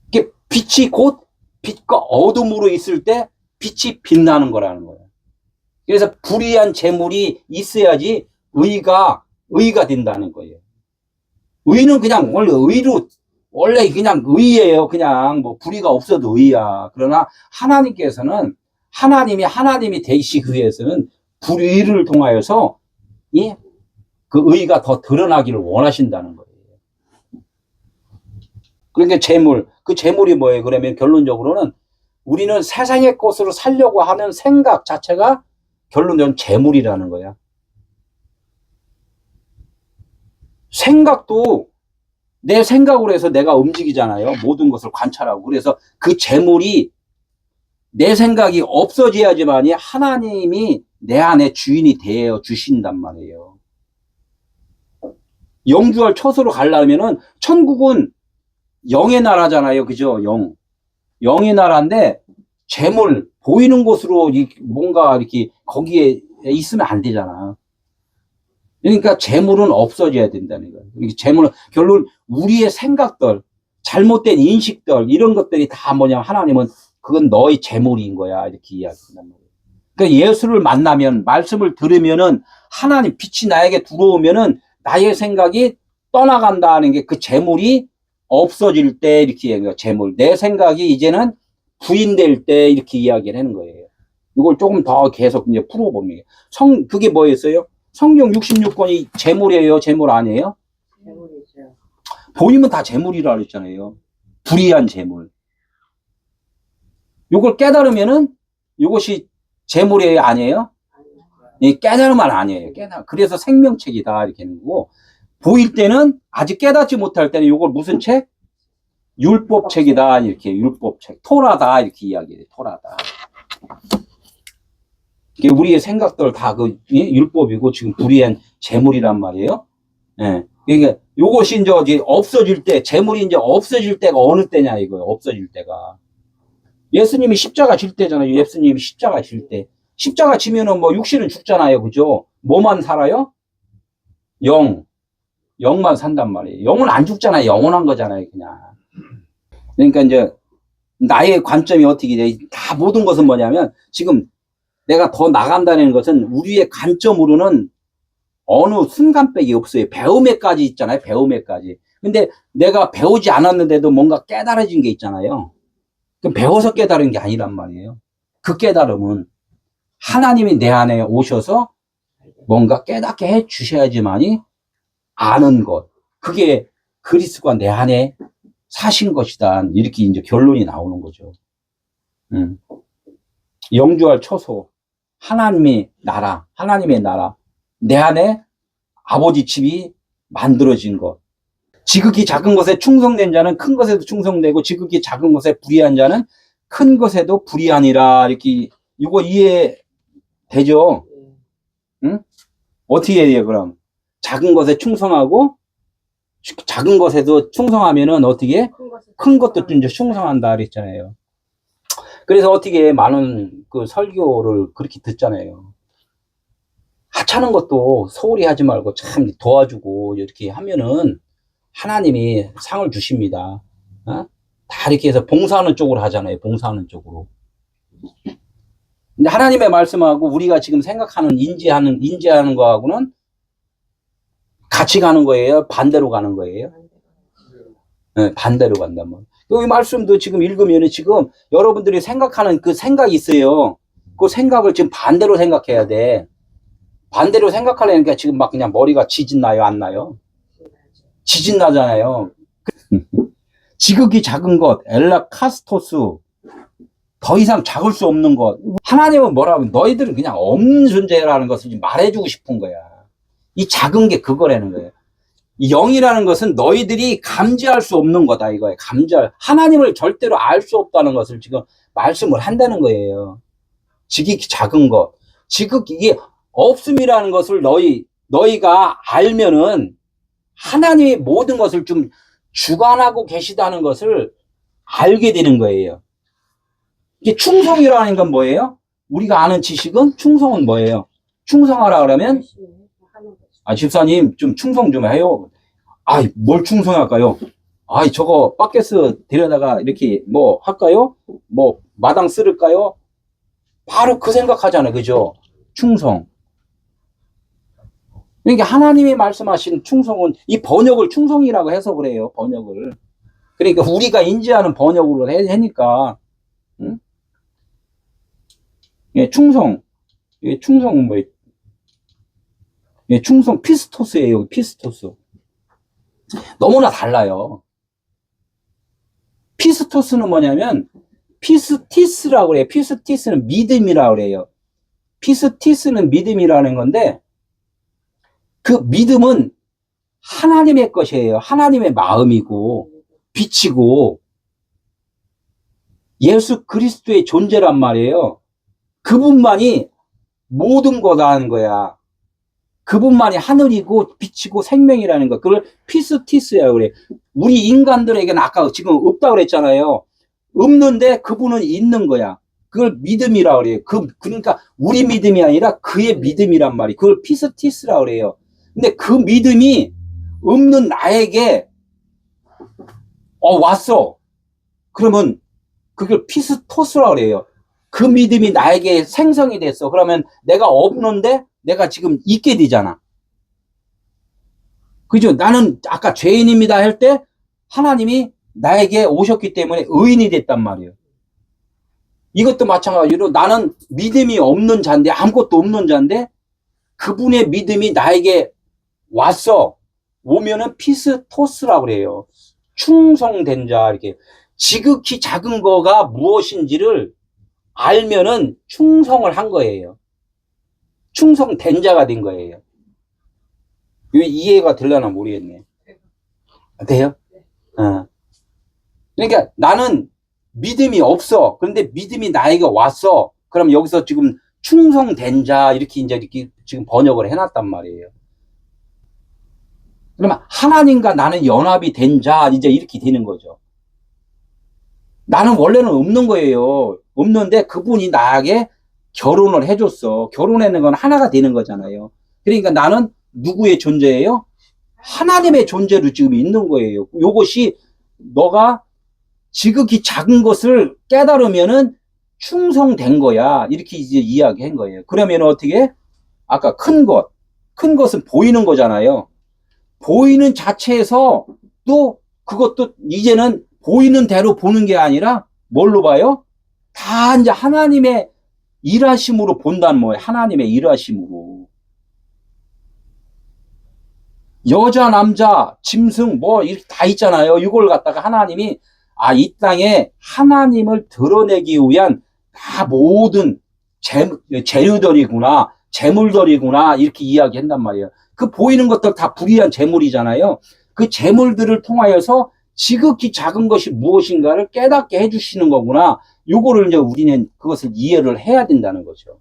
이게 빛이 곧 빛과 어둠으로 있을 때 빛이 빛나는 거라는 거예요. 그래서 불의한 재물이 있어야지 의가 된다는 거예요. 의는 그냥 원래 그냥 의예요. 그냥 뭐 불의가 없어도 의야. 그러나 하나님께서는 하나님이 되시기 위해서는 불의를 통하여서 그 의가 더 드러나기를 원하신다는 거예요. 그러니까 그 재물이 뭐예요? 그러면 결론적으로는 우리는 세상의 것으로 살려고 하는 생각 자체가 결론적으로 재물이라는 거야. 생각도 내 생각으로 해서 내가 움직이잖아요. 모든 것을 관찰하고. 그래서 그 재물이 내 생각이 없어져야지만이 하나님이 내 안에 주인이 되어 주신단 말이에요. 영주할 처소로 가려면은 천국은 영의 나라잖아요. 그죠? 영의 나라인데 재물 보이는 곳으로 뭔가 이렇게 거기에 있으면 안 되잖아. 그러니까 재물은 없어져야 된다는 거예요. 재물은 결론 우리의 생각들, 잘못된 인식들 이런 것들이 다 뭐냐면 하나님은 그건 너의 재물인 거야 이렇게 이야기한단 말이에요. 그러니까 예수를 만나면 말씀을 들으면은 하나님 빛이 나에게 들어오면은 나의 생각이 떠나간다는 게 그 재물이 없어질 때 이렇게 얘기해요. 재물. 내 생각이 이제는 부인될 때 이렇게 이야기를 하는 거예요. 이걸 조금 더 계속 이제 풀어보면 그게 뭐였어요? 성경 66권이 재물이에요? 재물 아니에요? 재물이죠. 보이면 다 재물이라 그랬잖아요. 불의한 재물. 요걸 깨달으면은 이것이 재물이 아니에요? 이 깨달으면 아니에요. 그래서 생명책이다 이렇게 하는 거고, 보일 때는 아직 깨닫지 못할 때는 이걸 무슨 책? 율법책이다 이렇게, 율법책, 토라다 이렇게 이야기해요. 토라다. 이게 우리의 생각들 다 그 율법이고 지금 불의한 재물이란 말이에요. 예. 그러니까 요것이 이제 없어질 때, 재물이 이제 없어질 때가 어느 때냐 이거예요. 없어질 때가. 예수님이 십자가 질 때잖아요. 예수님이 십자가 질 때. 십자가 지면은 뭐 육신은 죽잖아요. 그죠? 뭐만 살아요? 영만 산단 말이에요. 영은 안 죽잖아요. 영원한 거잖아요. 그냥. 그러니까 이제 나의 관점이 어떻게 돼? 다 모든 것은 뭐냐면 지금 내가 더 나간다는 것은 우리의 관점으로는 어느 순간밖에 없어요. 배움에까지 있잖아요. 배움에까지. 근데 내가 배우지 않았는데도 뭔가 깨달아진 게 있잖아요. 배워서 깨달은 게 아니란 말이에요. 그 깨달음은 하나님이 내 안에 오셔서 뭔가 깨닫게 해 주셔야지만이 아는 것. 그게 그리스도가 내 안에 사신 것이다. 이렇게 이제 결론이 나오는 거죠. 영주할 처소. 하나님의 나라. 내 안에 아버지 집이 만들어진 것. 지극히 작은 것에 충성된 자는 큰 것에도 충성되고, 지극히 작은 것에 불의한 자는 큰 것에도 불의하니라. 이렇게, 이거 이해되죠? 응? 어떻게 해야 돼요, 그럼? 작은 것에 충성하고, 작은 것에도 충성하면은 어떻게? 큰 것도 이제 충성한다. 그랬잖아요. 그래서 어떻게 많은 그 설교를 그렇게 듣잖아요. 하찮은 것도 소홀히 하지 말고 참 도와주고 이렇게 하면은 하나님이 상을 주십니다. 어? 다 이렇게 해서 봉사하는 쪽으로 하잖아요. 봉사하는 쪽으로. 근데 하나님의 말씀하고 우리가 지금 생각하는 인지하는 거하고는 같이 가는 거예요? 반대로 가는 거예요? 네, 반대로 간단 말이에요. 이 말씀도 지금 읽으면 지금 여러분들이 생각하는 그 생각이 있어요. 그 생각을 지금 반대로 생각해야 돼. 반대로 생각하려니까 지금 막 그냥 머리가 지진 나요? 안 나요? 지진 나잖아요. 지극히 작은 것, 엘라 카스토스, 더 이상 작을 수 없는 것. 하나님은 뭐라고 하면 너희들은 그냥 없는 존재라는 것을 말해주고 싶은 거야. 이 작은 게 그거라는 거예요. 이 영이라는 것은 너희들이 감지할 수 없는 거다 이거예요. 하나님을 절대로 알 수 없다는 것을 지금 말씀을 한다는 거예요. 지극히 작은 것, 이게 없음이라는 것을 너희가 알면은 하나님이 모든 것을 좀 주관하고 계시다는 것을 알게 되는 거예요. 이게 충성이라는 건 뭐예요? 우리가 아는 지식은 충성은 뭐예요? 충성하라 그러면 집사님 좀 충성 좀 해요. 뭘 충성할까요? 저거 바켓스 데려다가 이렇게 뭐 할까요? 뭐 마당 쓸을까요? 바로 그 생각하잖아요. 그죠? 충성. 그러니까 하나님이 말씀하신 충성은 이 번역을 충성이라고 해서 그래요. 번역을. 그러니까 우리가 인지하는 번역으로 하니까. 응? 예, 충성. 예, 충성은 뭐 예, 충성 피스토스예요. 피스토스. 너무나 달라요. 피스토스는 뭐냐면 피스티스라고 그래요. 피스티스는 믿음이라고 그래요. 피스티스는 믿음이라는 건데 그 믿음은 하나님의 것이에요. 하나님의 마음이고 빛이고 예수 그리스도의 존재란 말이에요. 그분만이 모든 거다는 거야. 그분만이 하늘이고 빛이고 생명이라는 거. 그걸 피스티스라고 그래. 우리 인간들에게는 아까 지금 없다고 그랬잖아요. 없는데 그분은 있는 거야. 그걸 믿음이라고 그래요. 그러니까 우리 믿음이 아니라 그의 믿음이란 말이에요. 그걸 피스티스라고 그래요. 근데 그 믿음이 없는 나에게 왔어. 그러면 그걸 피스토스라고 그래요. 그 믿음이 나에게 생성이 됐어. 그러면 내가 없는데 내가 지금 있게 되잖아. 그죠? 나는 아까 죄인입니다 할 때 하나님이 나에게 오셨기 때문에 의인이 됐단 말이에요. 이것도 마찬가지로 나는 믿음이 없는 자인데, 아무것도 없는 자인데 그분의 믿음이 나에게 왔어. 오면은 피스토스라고 그래요. 충성된 자. 이렇게 지극히 작은 거가 무엇인지를 알면은 충성을 한 거예요. 충성된 자가 된 거예요. 이해가 되려나 모르겠네. 돼요? 어. 그러니까 나는 믿음이 없어. 그런데 믿음이 나에게 왔어. 그럼 여기서 지금 충성된 자 이렇게 지금 번역을 해놨단 말이에요. 그러면 하나님과 나는 연합이 된 자 이제 이렇게 되는 거죠. 나는 원래는 없는 거예요. 없는데 그분이 나에게 결혼을 해줬어. 결혼하는 건 하나가 되는 거잖아요. 그러니까 나는 누구의 존재예요? 하나님의 존재로 지금 있는 거예요. 요것이 너가 지극히 작은 것을 깨달으면은 충성된 거야. 이렇게 이제 이야기한 거예요. 그러면 어떻게? 아까 큰 것은 보이는 거잖아요. 보이는 자체에서 또 그것도 이제는 보이는 대로 보는 게 아니라 뭘로 봐요? 다 이제 하나님의 일하심으로 본다는 거예요. 하나님의 일하심으로. 여자, 남자, 짐승 뭐 이렇게 다 있잖아요. 이걸 갖다가 하나님이 이 땅에 하나님을 드러내기 위한 다 모든 재료들이구나, 재물들이구나 이렇게 이야기한단 말이에요. 그 보이는 것들 다 불의한 재물이잖아요. 그 재물들을 통하여서 지극히 작은 것이 무엇인가를 깨닫게 해주시는 거구나. 요거를 이제 우리는 그것을 이해를 해야 된다는 거죠.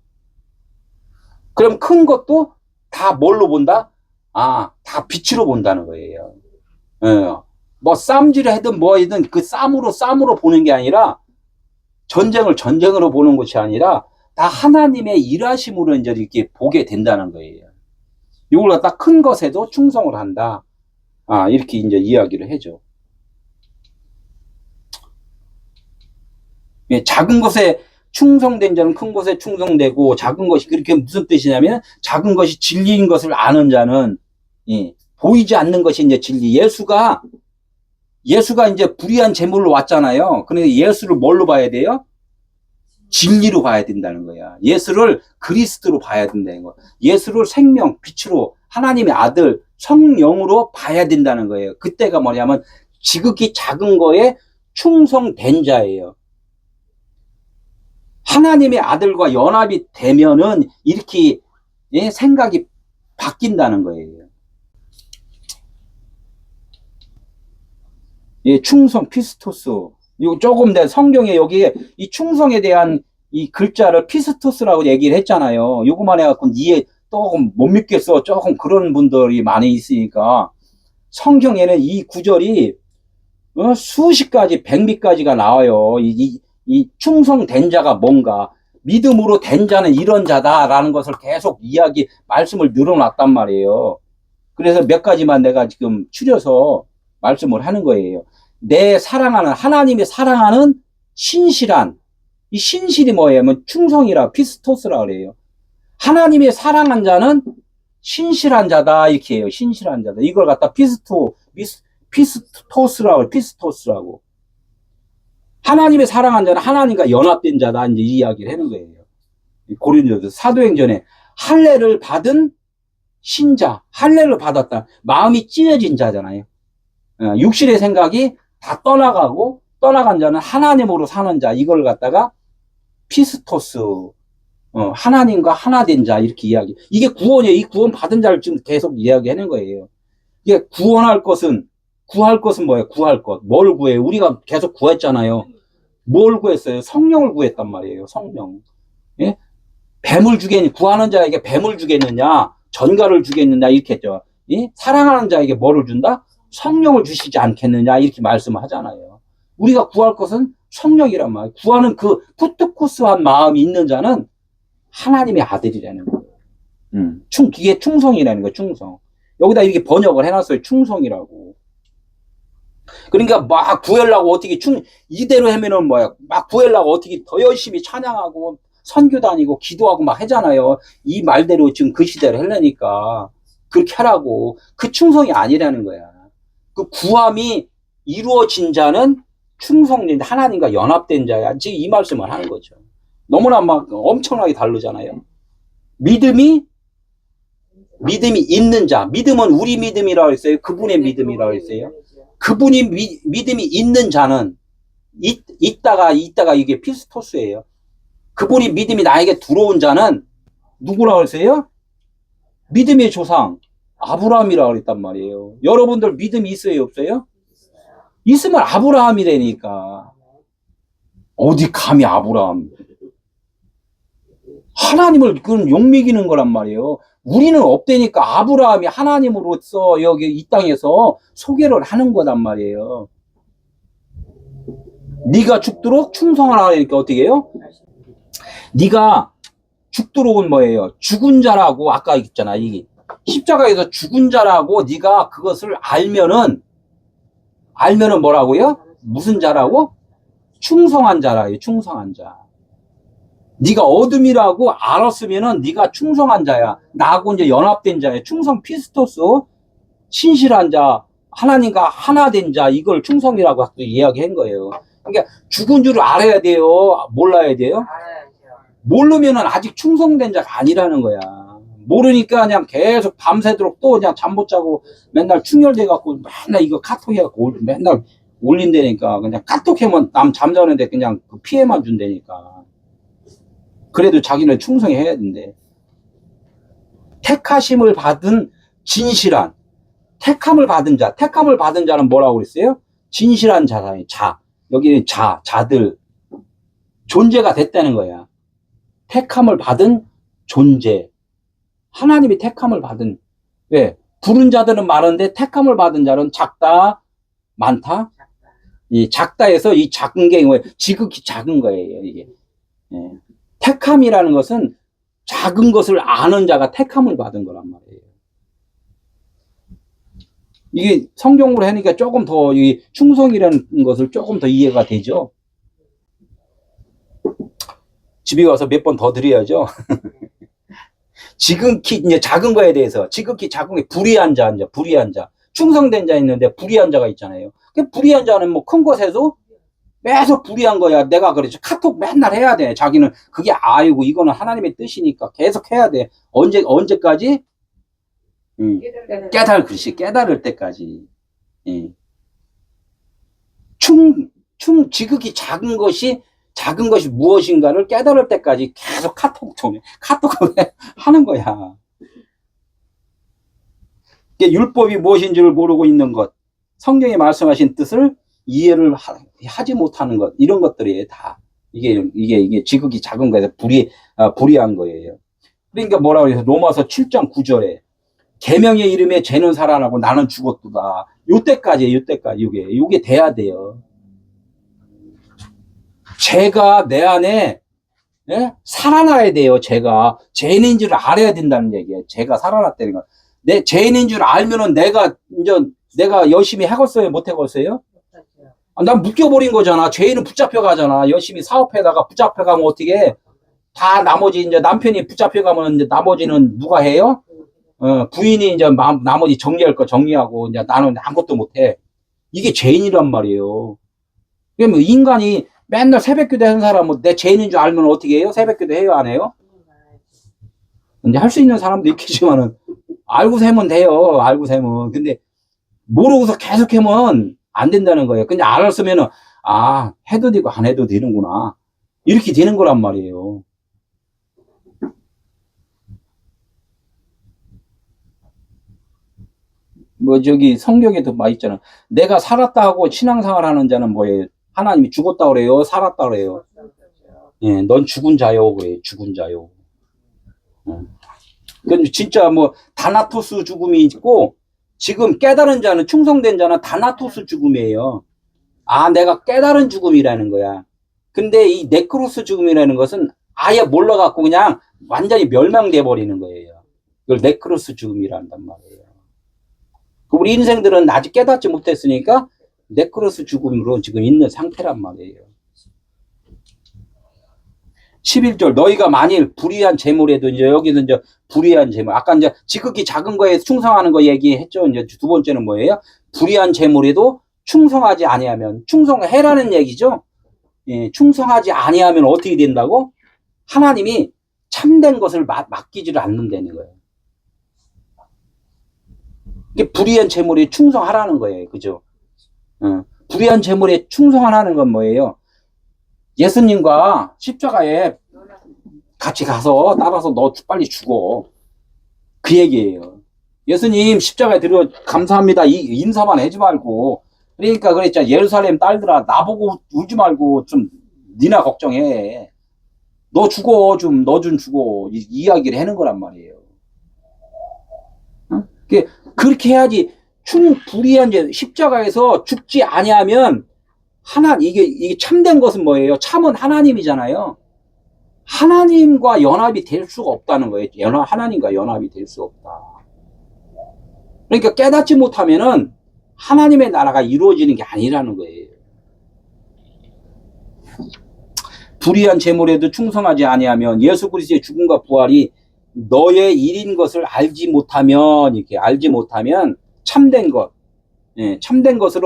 그럼 큰 것도 다 뭘로 본다? 다 빛으로 본다는 거예요. 뭐 쌈질을 하든 뭐이든 그 쌈으로 보는 게 아니라 전쟁을 전쟁으로 보는 것이 아니라 다 하나님의 일하심으로 이제 이렇게 보게 된다는 거예요. 이걸 갖다 큰 것에도 충성을 한다. 이렇게 이제 이야기를 해줘. 작은 것에 충성된 자는 큰 것에 충성되고, 작은 것이 그렇게 무슨 뜻이냐면 작은 것이 진리인 것을 아는 자는 보이지 않는 것이 이제 진리. 예수가 이제 불의한 제물로 왔잖아요. 그러니까 예수를 뭘로 봐야 돼요? 진리로 봐야 된다는 거야. 예수를 그리스도로 봐야 된다는 거야. 예수를 생명, 빛으로 하나님의 아들, 성령으로 봐야 된다는 거예요. 그때가 뭐냐면 지극히 작은 거에 충성된 자예요. 하나님의 아들과 연합이 되면은 이렇게 생각이 바뀐다는 거예요. 충성, 피스토스. 이거 조금 내 성경에 여기에 이 충성에 대한 이 글자를 피스토스라고 얘기를 했잖아요. 요거만 해갖고 이해 조금 못 믿겠어. 조금 그런 분들이 많이 있으니까. 성경에는 이 구절이 수십 가지, 백미까지가 나와요. 이 충성된 자가 뭔가, 믿음으로 된 자는 이런 자다라는 것을 계속 말씀을 늘어놨단 말이에요. 그래서 몇 가지만 내가 지금 추려서 말씀을 하는 거예요. 하나님이 사랑하는 신실한, 이 신실이 뭐예요? 충성이라, 피스토스라 그래요. 하나님이 사랑한 자는 신실한 자다, 이렇게 해요. 신실한 자다. 이걸 갖다 피스토스라고. 하나님의 사랑한 자는 하나님과 연합된 자다, 이제 이 이야기를 하는 거예요. 고린도서 사도행전에 할례를 받은 신자, 할례를 받았다. 마음이 찢어진 자잖아요. 육신의 생각이 다 떠나간 자는 하나님으로 사는 자, 이걸 갖다가 피스토스, 하나님과 하나 된 자, 이렇게 이야기. 이게 구원이에요. 이 구원 받은 자를 지금 계속 이야기하는 거예요. 이게 구할 것은 뭐예요? 구할 것. 뭘 구해요? 우리가 계속 구했잖아요. 뭘 구했어요? 성령을 구했단 말이에요. 성령. 예? 구하는 자에게 뱀을 주겠느냐? 전갈을 주겠느냐? 이렇게 했죠. 예? 사랑하는 자에게 뭐를 준다? 성령을 주시지 않겠느냐? 이렇게 말씀을 하잖아요. 우리가 구할 것은 성령이란 말이에요. 구하는 그 푸트쿠스한 마음이 있는 자는 하나님의 아들이라는 거예요. 이게 충성이라는 거예요. 충성. 여기다 이렇게 번역을 해놨어요. 충성이라고. 그러니까 막 구하려고 어떻게 이대로 하면은 뭐야? 막 구하려고 어떻게 더 열심히 찬양하고 선교 다니고 기도하고 막 하잖아요. 이 말대로 지금 그 시대를 하려니까 그렇게 하라고. 그 충성이 아니라는 거야. 그 구함이 이루어진 자는 충성된 하나님과 연합된 자야. 지금 이 말씀을 하는 거죠. 너무나 막 엄청나게 다르잖아요. 믿음이 있는 자. 믿음은 우리 믿음이라고 했어요. 그분의 믿음이라고 했어요. 그분이 믿음이 있는 자는 있다가 이게 피스토스예요. 그분이 믿음이 나에게 들어온 자는 누구라고 했어요? 믿음의 조상 아브라함이라고 그랬단 말이에요. 여러분들 믿음이 있어요, 없어요? 있으면 아브라함이라니까. 어디 감히 아브라함. 하나님을 그건 욕먹이는 거란 말이에요. 우리는 없대니까 아브라함이 하나님으로서 여기 이 땅에서 소개를 하는 거란 말이에요. 네가 죽도록 충성하라 하니까 어떻게 해요? 네가 죽도록은 뭐예요? 죽은 자라고 아까 있잖아. 이 십자가에서 죽은 자라고 네가 그것을 알면은 뭐라고요? 무슨 자라고? 충성한 자라요. 충성한 자. 네가 어둠이라고 알았으면은 네가 충성한 자야. 나하고 이제 연합된 자야. 충성 피스토스, 신실한 자, 하나님과 하나 된 자, 이걸 충성이라고 이야기한 거예요. 그러니까 죽은 줄 알아야 돼요. 몰라야 돼요. 모르면은 아직 충성된 자가 아니라는 거야. 모르니까 그냥 계속 밤새도록 또 그냥 잠 못 자고 맨날 충혈돼갖고 맨날 이거 카톡 해갖고 맨날 올린다니까. 그냥 카톡 하면 남 잠자는데 그냥 피해만 준다니까. 그래도 자기는 충성해야 된대. 택하심을 받은 진실한, 택함을 받은 자는 뭐라고 그랬어요? 진실한 자다. 여기 자들. 존재가 됐다는 거야. 택함을 받은 존재. 하나님이 택함을 받은, 왜? 부른 자들은 많은데 택함을 받은 자는 작다, 많다? 이 작다에서 이 작은 게 뭐예요? 지극히 작은 거예요, 이게. 예. 택함이라는 것은 작은 것을 아는 자가 택함을 받은 거란 말이에요. 이게 성경으로 하니까 조금 더 이 충성이라는 것을 조금 더 이해가 되죠. 집에 와서 몇 번 더 드려야죠. 지극히 이제 작은 거에 대해서 지극히 작은 게 불의한 자, 충성된 자 있는데 불의한 자가 있잖아요. 그 불의한 자는 뭐 큰 것에도 계속 불의한 거야. 내가 그랬죠. 카톡 맨날 해야 돼. 자기는 그게 아이고 이거는 하나님의 뜻이니까 계속 해야 돼. 언제까지? 깨달을 때까지. 지극히 작은 것이 무엇인가를 깨달을 때까지 계속 카톡을 하는 거야. 율법이 무엇인지를 모르고 있는 것, 성경이 말씀하신 뜻을 이해를 하지 못하는 것, 이런 것들이 다 이게 지극히 작은 거에서 불의한 거예요. 그러니까 뭐라고 해서 로마서 7장 9절에 계명의 이름에 죄는 살아나고 나는 죽었도다. 요때까지 이게 돼야 돼요. 죄가 내 안에 살아나야 돼요. 죄인인 줄 알아야 된다는 얘기예요. 죄가 살아났다는 거. 내 죄인인 줄 알면은 내가 열심히 해갔어요, 못 해갔어요? 난 묶여버린 거잖아. 죄인은 붙잡혀가잖아. 열심히 사업해다가 붙잡혀가면 어떻게 다 나머지 이제 남편이 붙잡혀가면 이제 나머지는 누가 해요? 부인이 이제 나머지 정리할 거 정리하고 이제 나는 아무것도 못해. 이게 죄인이란 말이에요. 그러면 인간이 맨날 새벽기도 하는 사람은 내 죄인인 줄 알면 어떻게 해요? 새벽기도 해요, 안 해요? 이제 할 수 있는 사람도 있겠지만은 알고서 하면 돼요. 근데 모르고서 계속 하면 안 된다는 거예요. 근데 알았으면은 해도 되고 안 해도 되는구나. 이렇게 되는 거란 말이에요. 뭐 저기 성경에도 막 있잖아. 내가 살았다 하고 신앙생활 하는 자는 뭐예요? 하나님이 죽었다 그래요? 살았다 그래요? 예, 넌 죽은 자요. 그래. 죽은 자요. 진짜 뭐 다나토스 죽음이 있고 지금 깨달은 자는 충성된 자는 다나토스 죽음이에요. 내가 깨달은 죽음이라는 거야. 근데 이 네크로스 죽음이라는 것은 아예 몰라갖고 그냥 완전히 멸망돼 버리는 거예요. 이걸 네크로스 죽음이란단 말이에요. 우리 인생들은 아직 깨닫지 못했으니까 네크로스 죽음으로 지금 있는 상태란 말이에요. 11절 너희가 만일 불의한 재물에도 이제 여기서 이제 불의한 재물 아까 이제 지극히 작은 거에 충성하는 거 얘기했죠. 이제 두 번째는 뭐예요? 불의한 재물에도 충성하지 아니하면 충성해라는 얘기죠. 예, 충성하지 아니하면 어떻게 된다고? 하나님이 참된 것을 맡기지를 않는다는 거예요. 이게 불의한 재물에 충성하라는 거예요. 그죠? 불의한 재물에 충성하라는 건 뭐예요? 예수님과 십자가에 같이 가서 따라서 너 빨리 죽어. 그 얘기예요. 예수님 십자가에 들어 감사합니다. 이 인사만 하지 말고. 그러니까 그랬잖아. 예루살렘 딸들아, 나보고 울지 말고 좀 니나 걱정해. 너 죽어 좀, 너 좀 죽어. 이야기를 하는 거란 말이에요. 어? 그렇게 해야지. 불의한 이제 십자가에서 죽지 아니하면 이게 참된 것은 뭐예요? 참은 하나님이잖아요. 하나님과 연합이 될 수가 없다는 거예요. 하나님과 연합이 될 수 없다. 그러니까 깨닫지 못하면은 하나님의 나라가 이루어지는 게 아니라는 거예요. 불의한 재물에도 충성하지 아니하면 예수 그리스도의 죽음과 부활이 너의 일인 것을 알지 못하면 참된 것, 참된 것을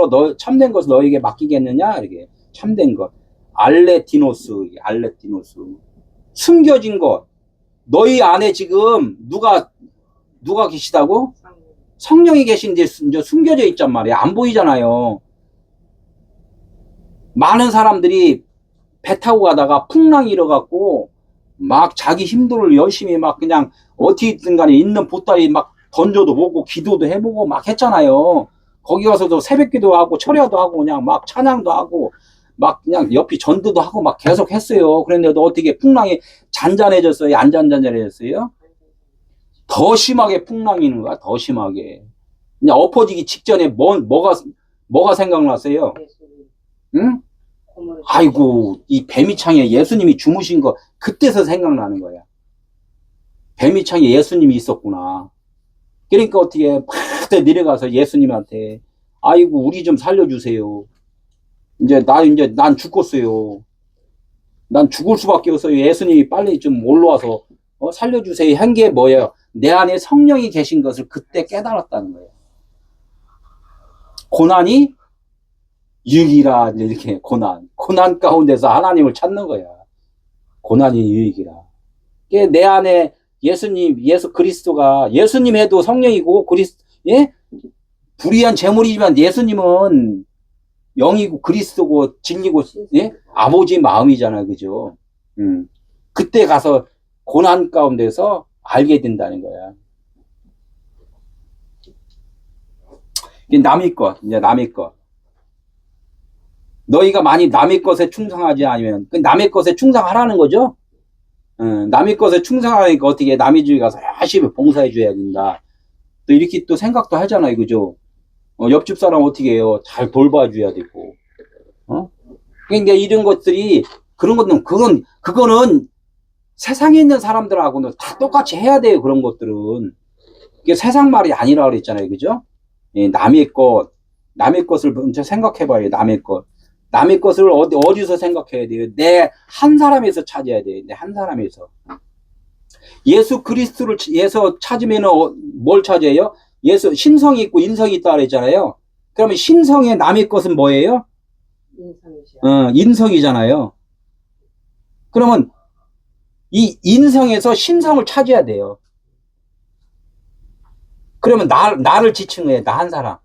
너에게 맡기겠느냐? 이렇게 참된 것, 알레티노스. 숨겨진 것. 너희 안에 지금 누가 계시다고? 성령이 계신데 이제 숨겨져 있단 말이야. 안 보이잖아요. 많은 사람들이 배 타고 가다가 풍랑이 일어갖고 막 자기 힘들을 열심히 막 그냥 어떻게든 간에 있는 보따리 막 던져도 보고 기도도 해보고 막 했잖아요. 거기 가서도 새벽기도 하고 철야도 하고 그냥 막 찬양도 하고 막 그냥 옆이 전도도 하고 막 계속 했어요. 그런데도 어떻게 풍랑이 잔잔해졌어요? 안 잔잔해졌어요? 더 심하게 풍랑이 있는 거야. 더 심하게. 그냥 엎어지기 직전에 뭐가 생각났어요? 응? 아이고, 이 뱀이창에 예수님이 주무신 거 그때서 생각나는 거야. 뱀이창에 예수님이 있었구나. 그러니까 어떻게 막 내려가서 예수님한테 아이고 우리 좀 살려주세요. 난 죽겠어요. 난 죽을 수밖에 없어요. 예수님이 빨리 좀 올라와서 살려주세요. 한 게 뭐예요? 내 안에 성령이 계신 것을 그때 깨달았다는 거예요. 고난이 유익이라 이렇게 고난 가운데서 하나님을 찾는 거야. 고난이 유익이라. 내 안에 예수 그리스도가 예수님 해도 성령이고 불의한 재물이지만 예수님은 영이고 그리스도고 진리고 아버지 마음이잖아요. 그죠? 그때 가서 고난 가운데서 알게 된다는 거야. 남의 것. 너희가 많이 남의 것에 충성하지 않으면 남의 것에 충성하라는 거죠. 남의 것에 충성하니까 어떻게 남의 집에 가서 열심히 봉사해 줘야 된다. 또 이렇게 또 생각도 하잖아요. 그죠? 옆집 사람 어떻게 해요? 잘 돌봐줘야 되고. 그러니까 이런 것들이 그거는 세상에 있는 사람들하고는 다 똑같이 해야 돼요. 그런 것들은. 이게 세상 말이 아니라 그랬잖아요. 그죠? 남의 것을 먼저 생각해 봐요. 남의 것을 어디서 생각해야 돼요? 내 한 사람에서 찾아야 돼요. 내 한 사람에서. 예수 그리스도를 찾으면은 뭘 찾아요? 신성이 있고 인성이 있다 그랬잖아요. 그러면 신성의 남의 것은 뭐예요? 인성이죠. 인성이잖아요. 그러면 이 인성에서 신성을 찾아야 돼요. 그러면 나를 지칭해. 나 한 사람.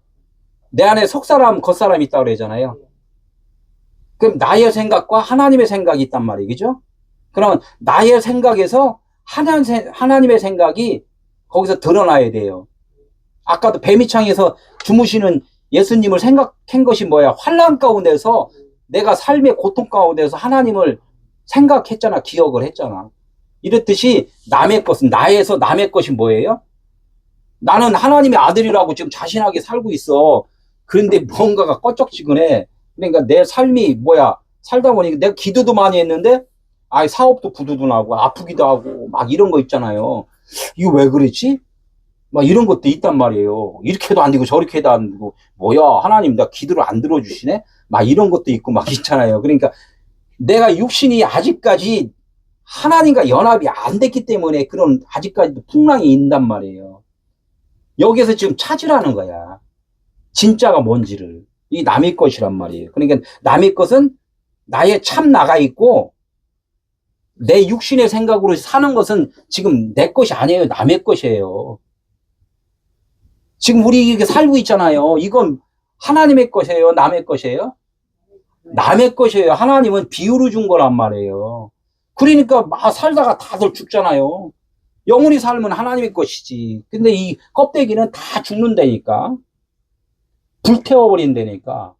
내 안에 속사람, 겉사람 있다 그러잖아요. 그럼 나의 생각과 하나님의 생각이 있단 말이에요. 그죠? 그러면 나의 생각에서 하나님의 생각이 거기서 드러나야 돼요. 아까도 뱀이창에서 주무시는 예수님을 생각한 것이 뭐야? 환난 가운데서 내가 삶의 고통 가운데서 하나님을 생각했잖아. 기억을 했잖아. 이렇듯이 나에서 남의 것이 뭐예요? 나는 하나님의 아들이라고 지금 자신하게 살고 있어. 그런데 뭔가가 꺼쩍지근해. 그러니까 내 삶이 뭐야? 살다 보니까 내가 기도도 많이 했는데 사업도 부도도 나고 아프기도 하고 막 이런 거 있잖아요. 이거 왜 그랬지? 막 이런 것도 있단 말이에요. 이렇게도 안 되고 저렇게도 안 되고 뭐야? 하나님 나 기도를 안 들어주시네? 막 이런 것도 있고 막 있잖아요. 그러니까 내가 육신이 아직까지 하나님과 연합이 안 됐기 때문에 그런 아직까지도 풍랑이 있단 말이에요. 여기서 지금 찾으라는 거야. 진짜가 뭔지를. 이 남의 것이란 말이에요. 그러니까 남의 것은 나의 참 나가 있고 내 육신의 생각으로 사는 것은 지금 내 것이 아니에요. 남의 것이에요. 지금 우리 이렇게 살고 있잖아요. 이건 하나님의 것이에요. 남의 것이에요. 남의 것이에요. 하나님은 비유로 준 거란 말이에요. 그러니까 막 살다가 다들 죽잖아요. 영원히 살면 하나님의 것이지. 근데 이 껍데기는 다 죽는다니까. 불태워버린다니까.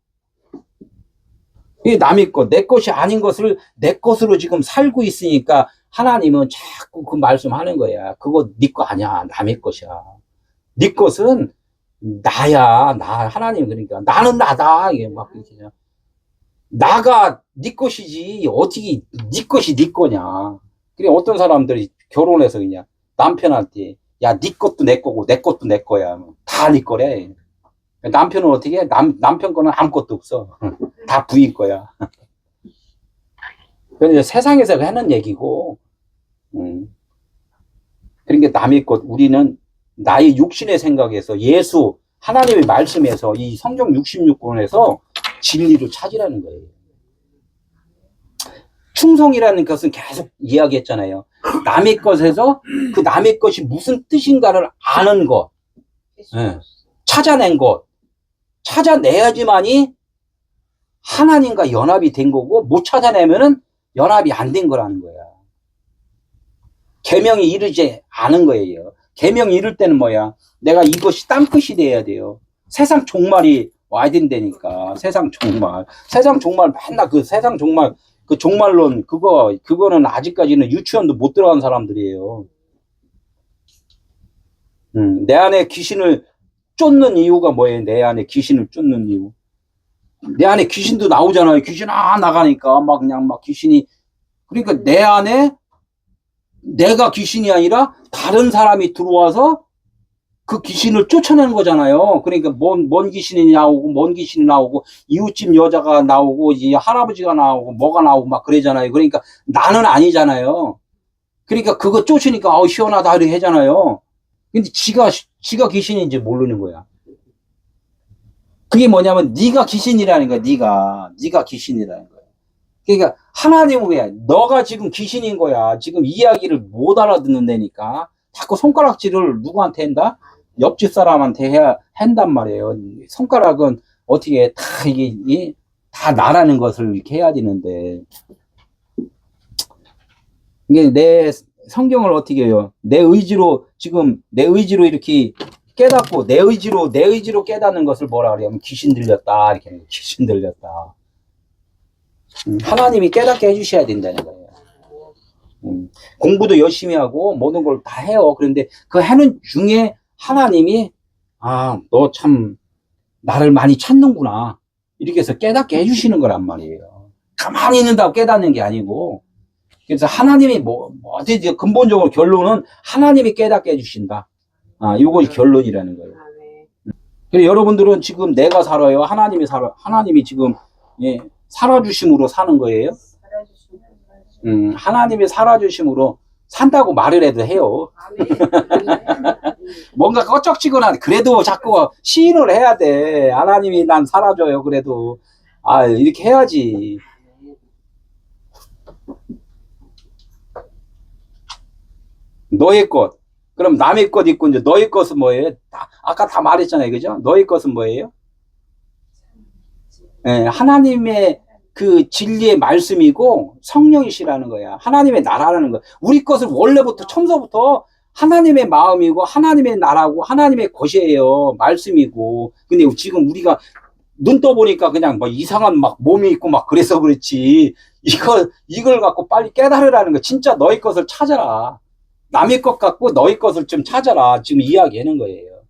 이게 남의 것, 내 것이 아닌 것을 내 것으로 지금 살고 있으니까 하나님은 자꾸 그 말씀하는 거야. 그거 네 거 아니야. 남의 것이야. 네 것은 나야. 나 하나님. 그러니까 나는 나다. 이게 막 이렇게 나가 네 것이지. 어떻게 네 것이 네 거냐. 그래 어떤 사람들이 결혼해서 그냥 남편한테 야, 네 것도 내 거고 내 것도 내 거야. 다 네 거래. 남편은 어떻게 해? 남편 거는 아무것도 없어. 다 부인 거야. 그건 세상에서 하는 얘기고, 그러니까 남의 것, 우리는 나의 육신의 생각에서 예수, 하나님의 말씀에서 이 성경 66권에서 진리를 찾으라는 거예요. 충성이라는 것은 계속 이야기했잖아요. 남의 것에서 그 남의 것이 무슨 뜻인가를 아는 것, 찾아낸 것, 찾아내야지만이 하나님과 연합이 된 거고, 못 찾아내면은 연합이 안 된 거라는 거야. 계명이 이르지 않은 거예요. 계명이 이룰 때는 뭐야? 내가 이것이 땀끝이 돼야 돼요. 세상 종말이 와야 된다니까. 세상 종말. 세상 종말 맨날 그 세상 종말, 그 종말론, 그거는 아직까지는 유치원도 못 들어간 사람들이에요. 내 안에 귀신을 쫓는 이유가 뭐예요? 내 안에 귀신을 쫓는 이유. 내 안에 귀신도 나오잖아요. 귀신 나가니까 막 그냥 막 귀신이, 그러니까 내 안에 내가 귀신이 아니라 다른 사람이 들어와서 그 귀신을 쫓아내는 거잖아요. 그러니까 뭔 귀신이 나오고 뭔 귀신이 나오고 이웃집 여자가 나오고 이 할아버지가 나오고 뭐가 나오고 막 그러잖아요. 그러니까 나는 아니잖아요. 그러니까 그거 쫓으니까 시원하다 이렇게 하잖아요. 근데 지가 귀신인지 모르는 거야. 그게 뭐냐면 네가 귀신이라는 거야. 네가 귀신이라는 거야. 그러니까 하나님은 왜 너가 지금 귀신인 거야. 지금 이야기를 못 알아듣는다니까. 자꾸 손가락질을 누구한테 한다? 옆집 사람한테 해야 한단 말이에요. 손가락은 어떻게 다 이게 다 나라는 것을 이렇게 해야 되는데, 이게 내 성경을 어떻게 해요? 내 의지로 이렇게 깨닫고 내 의지로 깨닫는 것을 뭐라 그래요? 귀신 들렸다 이렇게. 귀신 들렸다. 하나님이 깨닫게 해주셔야 된다는 거예요. 공부도 열심히 하고 모든 걸 다 해요. 그런데 그 하는 중에 하나님이 너 참 나를 많이 찾는구나 이렇게 해서 깨닫게 해주시는 거란 말이에요. 가만히 있는다고 깨닫는 게 아니고. 그래서 하나님이 어떻게 근본적으로 결론은 하나님이 깨닫게 해주신다. 이것이 결론이라는 거예요. 그래서 여러분들은 지금 내가 살아요. 하나님이 지금 살아주심으로 사는 거예요. 하나님이 살아주심으로 산다고 말을 해도 해요. 뭔가 꺼쩍지거나 그래도 자꾸 시인을 해야 돼. 하나님이 난 살아줘요. 그래도 이렇게 해야지. 너의 것. 그럼 남의 것 있고 이제 너의 것은 뭐예요? 아까 다 말했잖아요. 그죠? 너의 것은 뭐예요? 하나님의 그 진리의 말씀이고 성령이시라는 거야. 하나님의 나라라는 거야. 우리 것은 원래부터 처음서부터 하나님의 마음이고 하나님의 나라고 하나님의 것이에요. 말씀이고. 근데 지금 우리가 눈 떠보니까 그냥 이상한 몸이 있고 그래서 그렇지. 이걸 갖고 빨리 깨달으라는 거. 진짜 너희 것을 찾아라. 남의 것 갖고 너희 것을 좀 찾아라. 지금 이야기하는 거예요.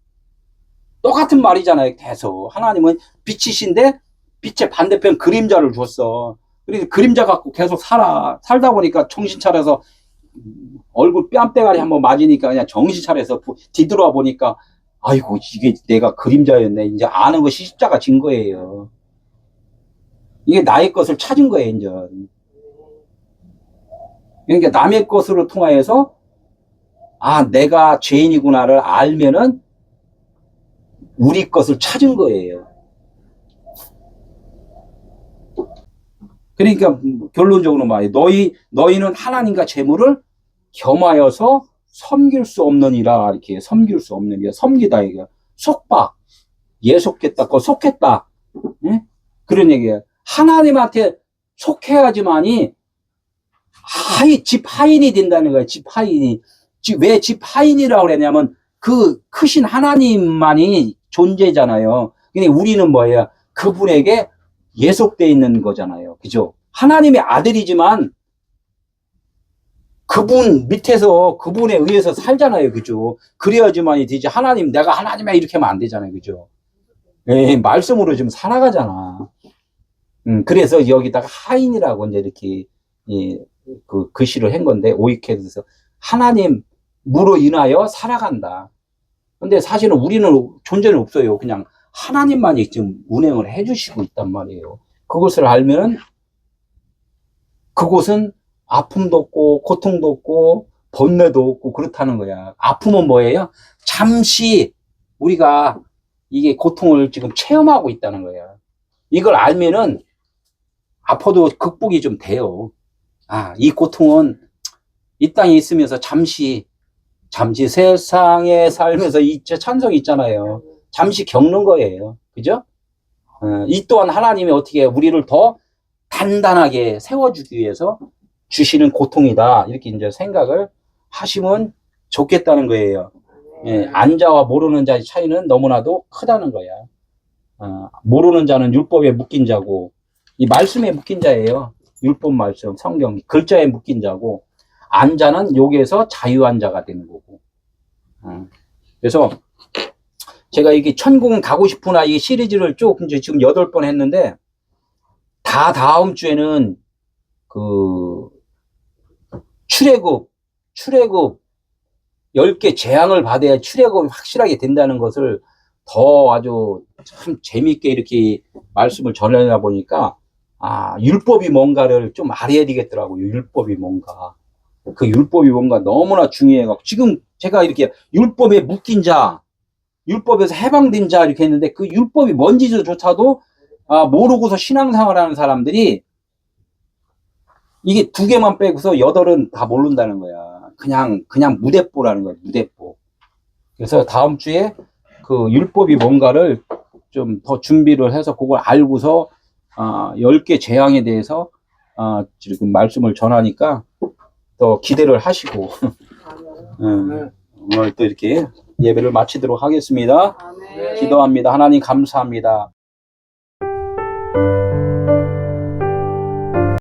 똑같은 말이잖아요. 계속. 하나님은 빛이신데 빛의 반대편 그림자를 줬어. 그래서 그림자 갖고 계속 살다 보니까 정신 차려서 얼굴 뺨때가리 한번 맞으니까 그냥 정신 차려서 뒤돌아 보니까 아이고 이게 내가 그림자였네. 이제 아는 것이 십자가 진 거예요. 이게 나의 것을 찾은 거예요. 이제. 그러니까 남의 것으로 통하여서 내가 죄인이구나를 알면은 우리 것을 찾은 거예요. 그러니까 결론적으로 말해 너희는 하나님과 재물을 겸하여서 섬길 수 없느니라. 이렇게 섬길 수 없느니라. 섬기다 이게 속박 속겠다 속했다. 응? 그런 얘기예요. 하나님한테 속해야지만이 집 하인이 된다는 거예요. 집 하인이. 왜 집 하인이라고 그랬냐면 그 크신 하나님만이 존재잖아요. 근데 우리는 뭐예요? 그분에게 예속돼 있는 거잖아요. 그죠? 하나님의 아들이지만 그분 밑에서 그분에 의해서 살잖아요. 그죠? 그래야지만이 되지. 내가 하나님이야 이렇게 하면 안 되잖아요. 그죠? 예, 말씀으로 좀 살아가잖아. 그래서 여기다가 하인이라고 이제 이렇게, 예, 그 글씨를 한 건데, 오이케드에서 하나님으로 인하여 살아간다. 근데 사실은 우리는 존재는 없어요. 그냥 하나님만이 지금 운행을 해주시고 있단 말이에요. 그것을 알면 그곳은 아픔도 없고, 고통도 없고, 번뇌도 없고, 그렇다는 거야. 아픔은 뭐예요? 잠시 우리가 이게 고통을 지금 체험하고 있다는 거야. 이걸 알면은 아파도 극복이 좀 돼요. 이 고통은 이 땅에 있으면서 잠시 세상에 살면서 이 찬성이 있잖아요. 잠시 겪는 거예요. 그죠? 이 또한 하나님이 어떻게 우리를 더 단단하게 세워주기 위해서 주시는 고통이다. 이렇게 이제 생각을 하시면 좋겠다는 거예요. 예, 안자와 모르는 자의 차이는 너무나도 크다는 거야. 모르는 자는 율법에 묶인 자고, 이 말씀에 묶인 자예요. 율법 말씀, 성경, 글자에 묶인 자고, 안자는 여기에서 자유한 자가 되는 거고. 그래서 제가 이게 천국은 가고 싶으나 이 시리즈를 쭉 이제 지금 8번 했는데, 다 다음 주에는 그 출애굽 10개 재앙을 받아야 출애굽이 확실하게 된다는 것을 더 아주 참 재미있게 이렇게 말씀을 전하다 보니까 율법이 뭔가를 좀 알아야 되겠더라고요. 율법이 뭔가. 그 율법이 뭔가 너무나 중요해갖고 지금 제가 이렇게 율법에 묶인 자, 율법에서 해방된 자 이렇게 했는데 그 율법이 뭔지조차도 모르고서 신앙생활하는 사람들이 이게 2개만 빼고서 8은 다 모른다는 거야. 그냥 무대뽀라는 거야. 무대뽀. 그래서 다음 주에 그 율법이 뭔가를 좀 더 준비를 해서 그걸 알고서 10개 재앙에 대해서 지금 말씀을 전하니까 더 기대를 하시고 오늘 또 이렇게 예배를 마치도록 하겠습니다. 기도합니다. 하나님 감사합니다.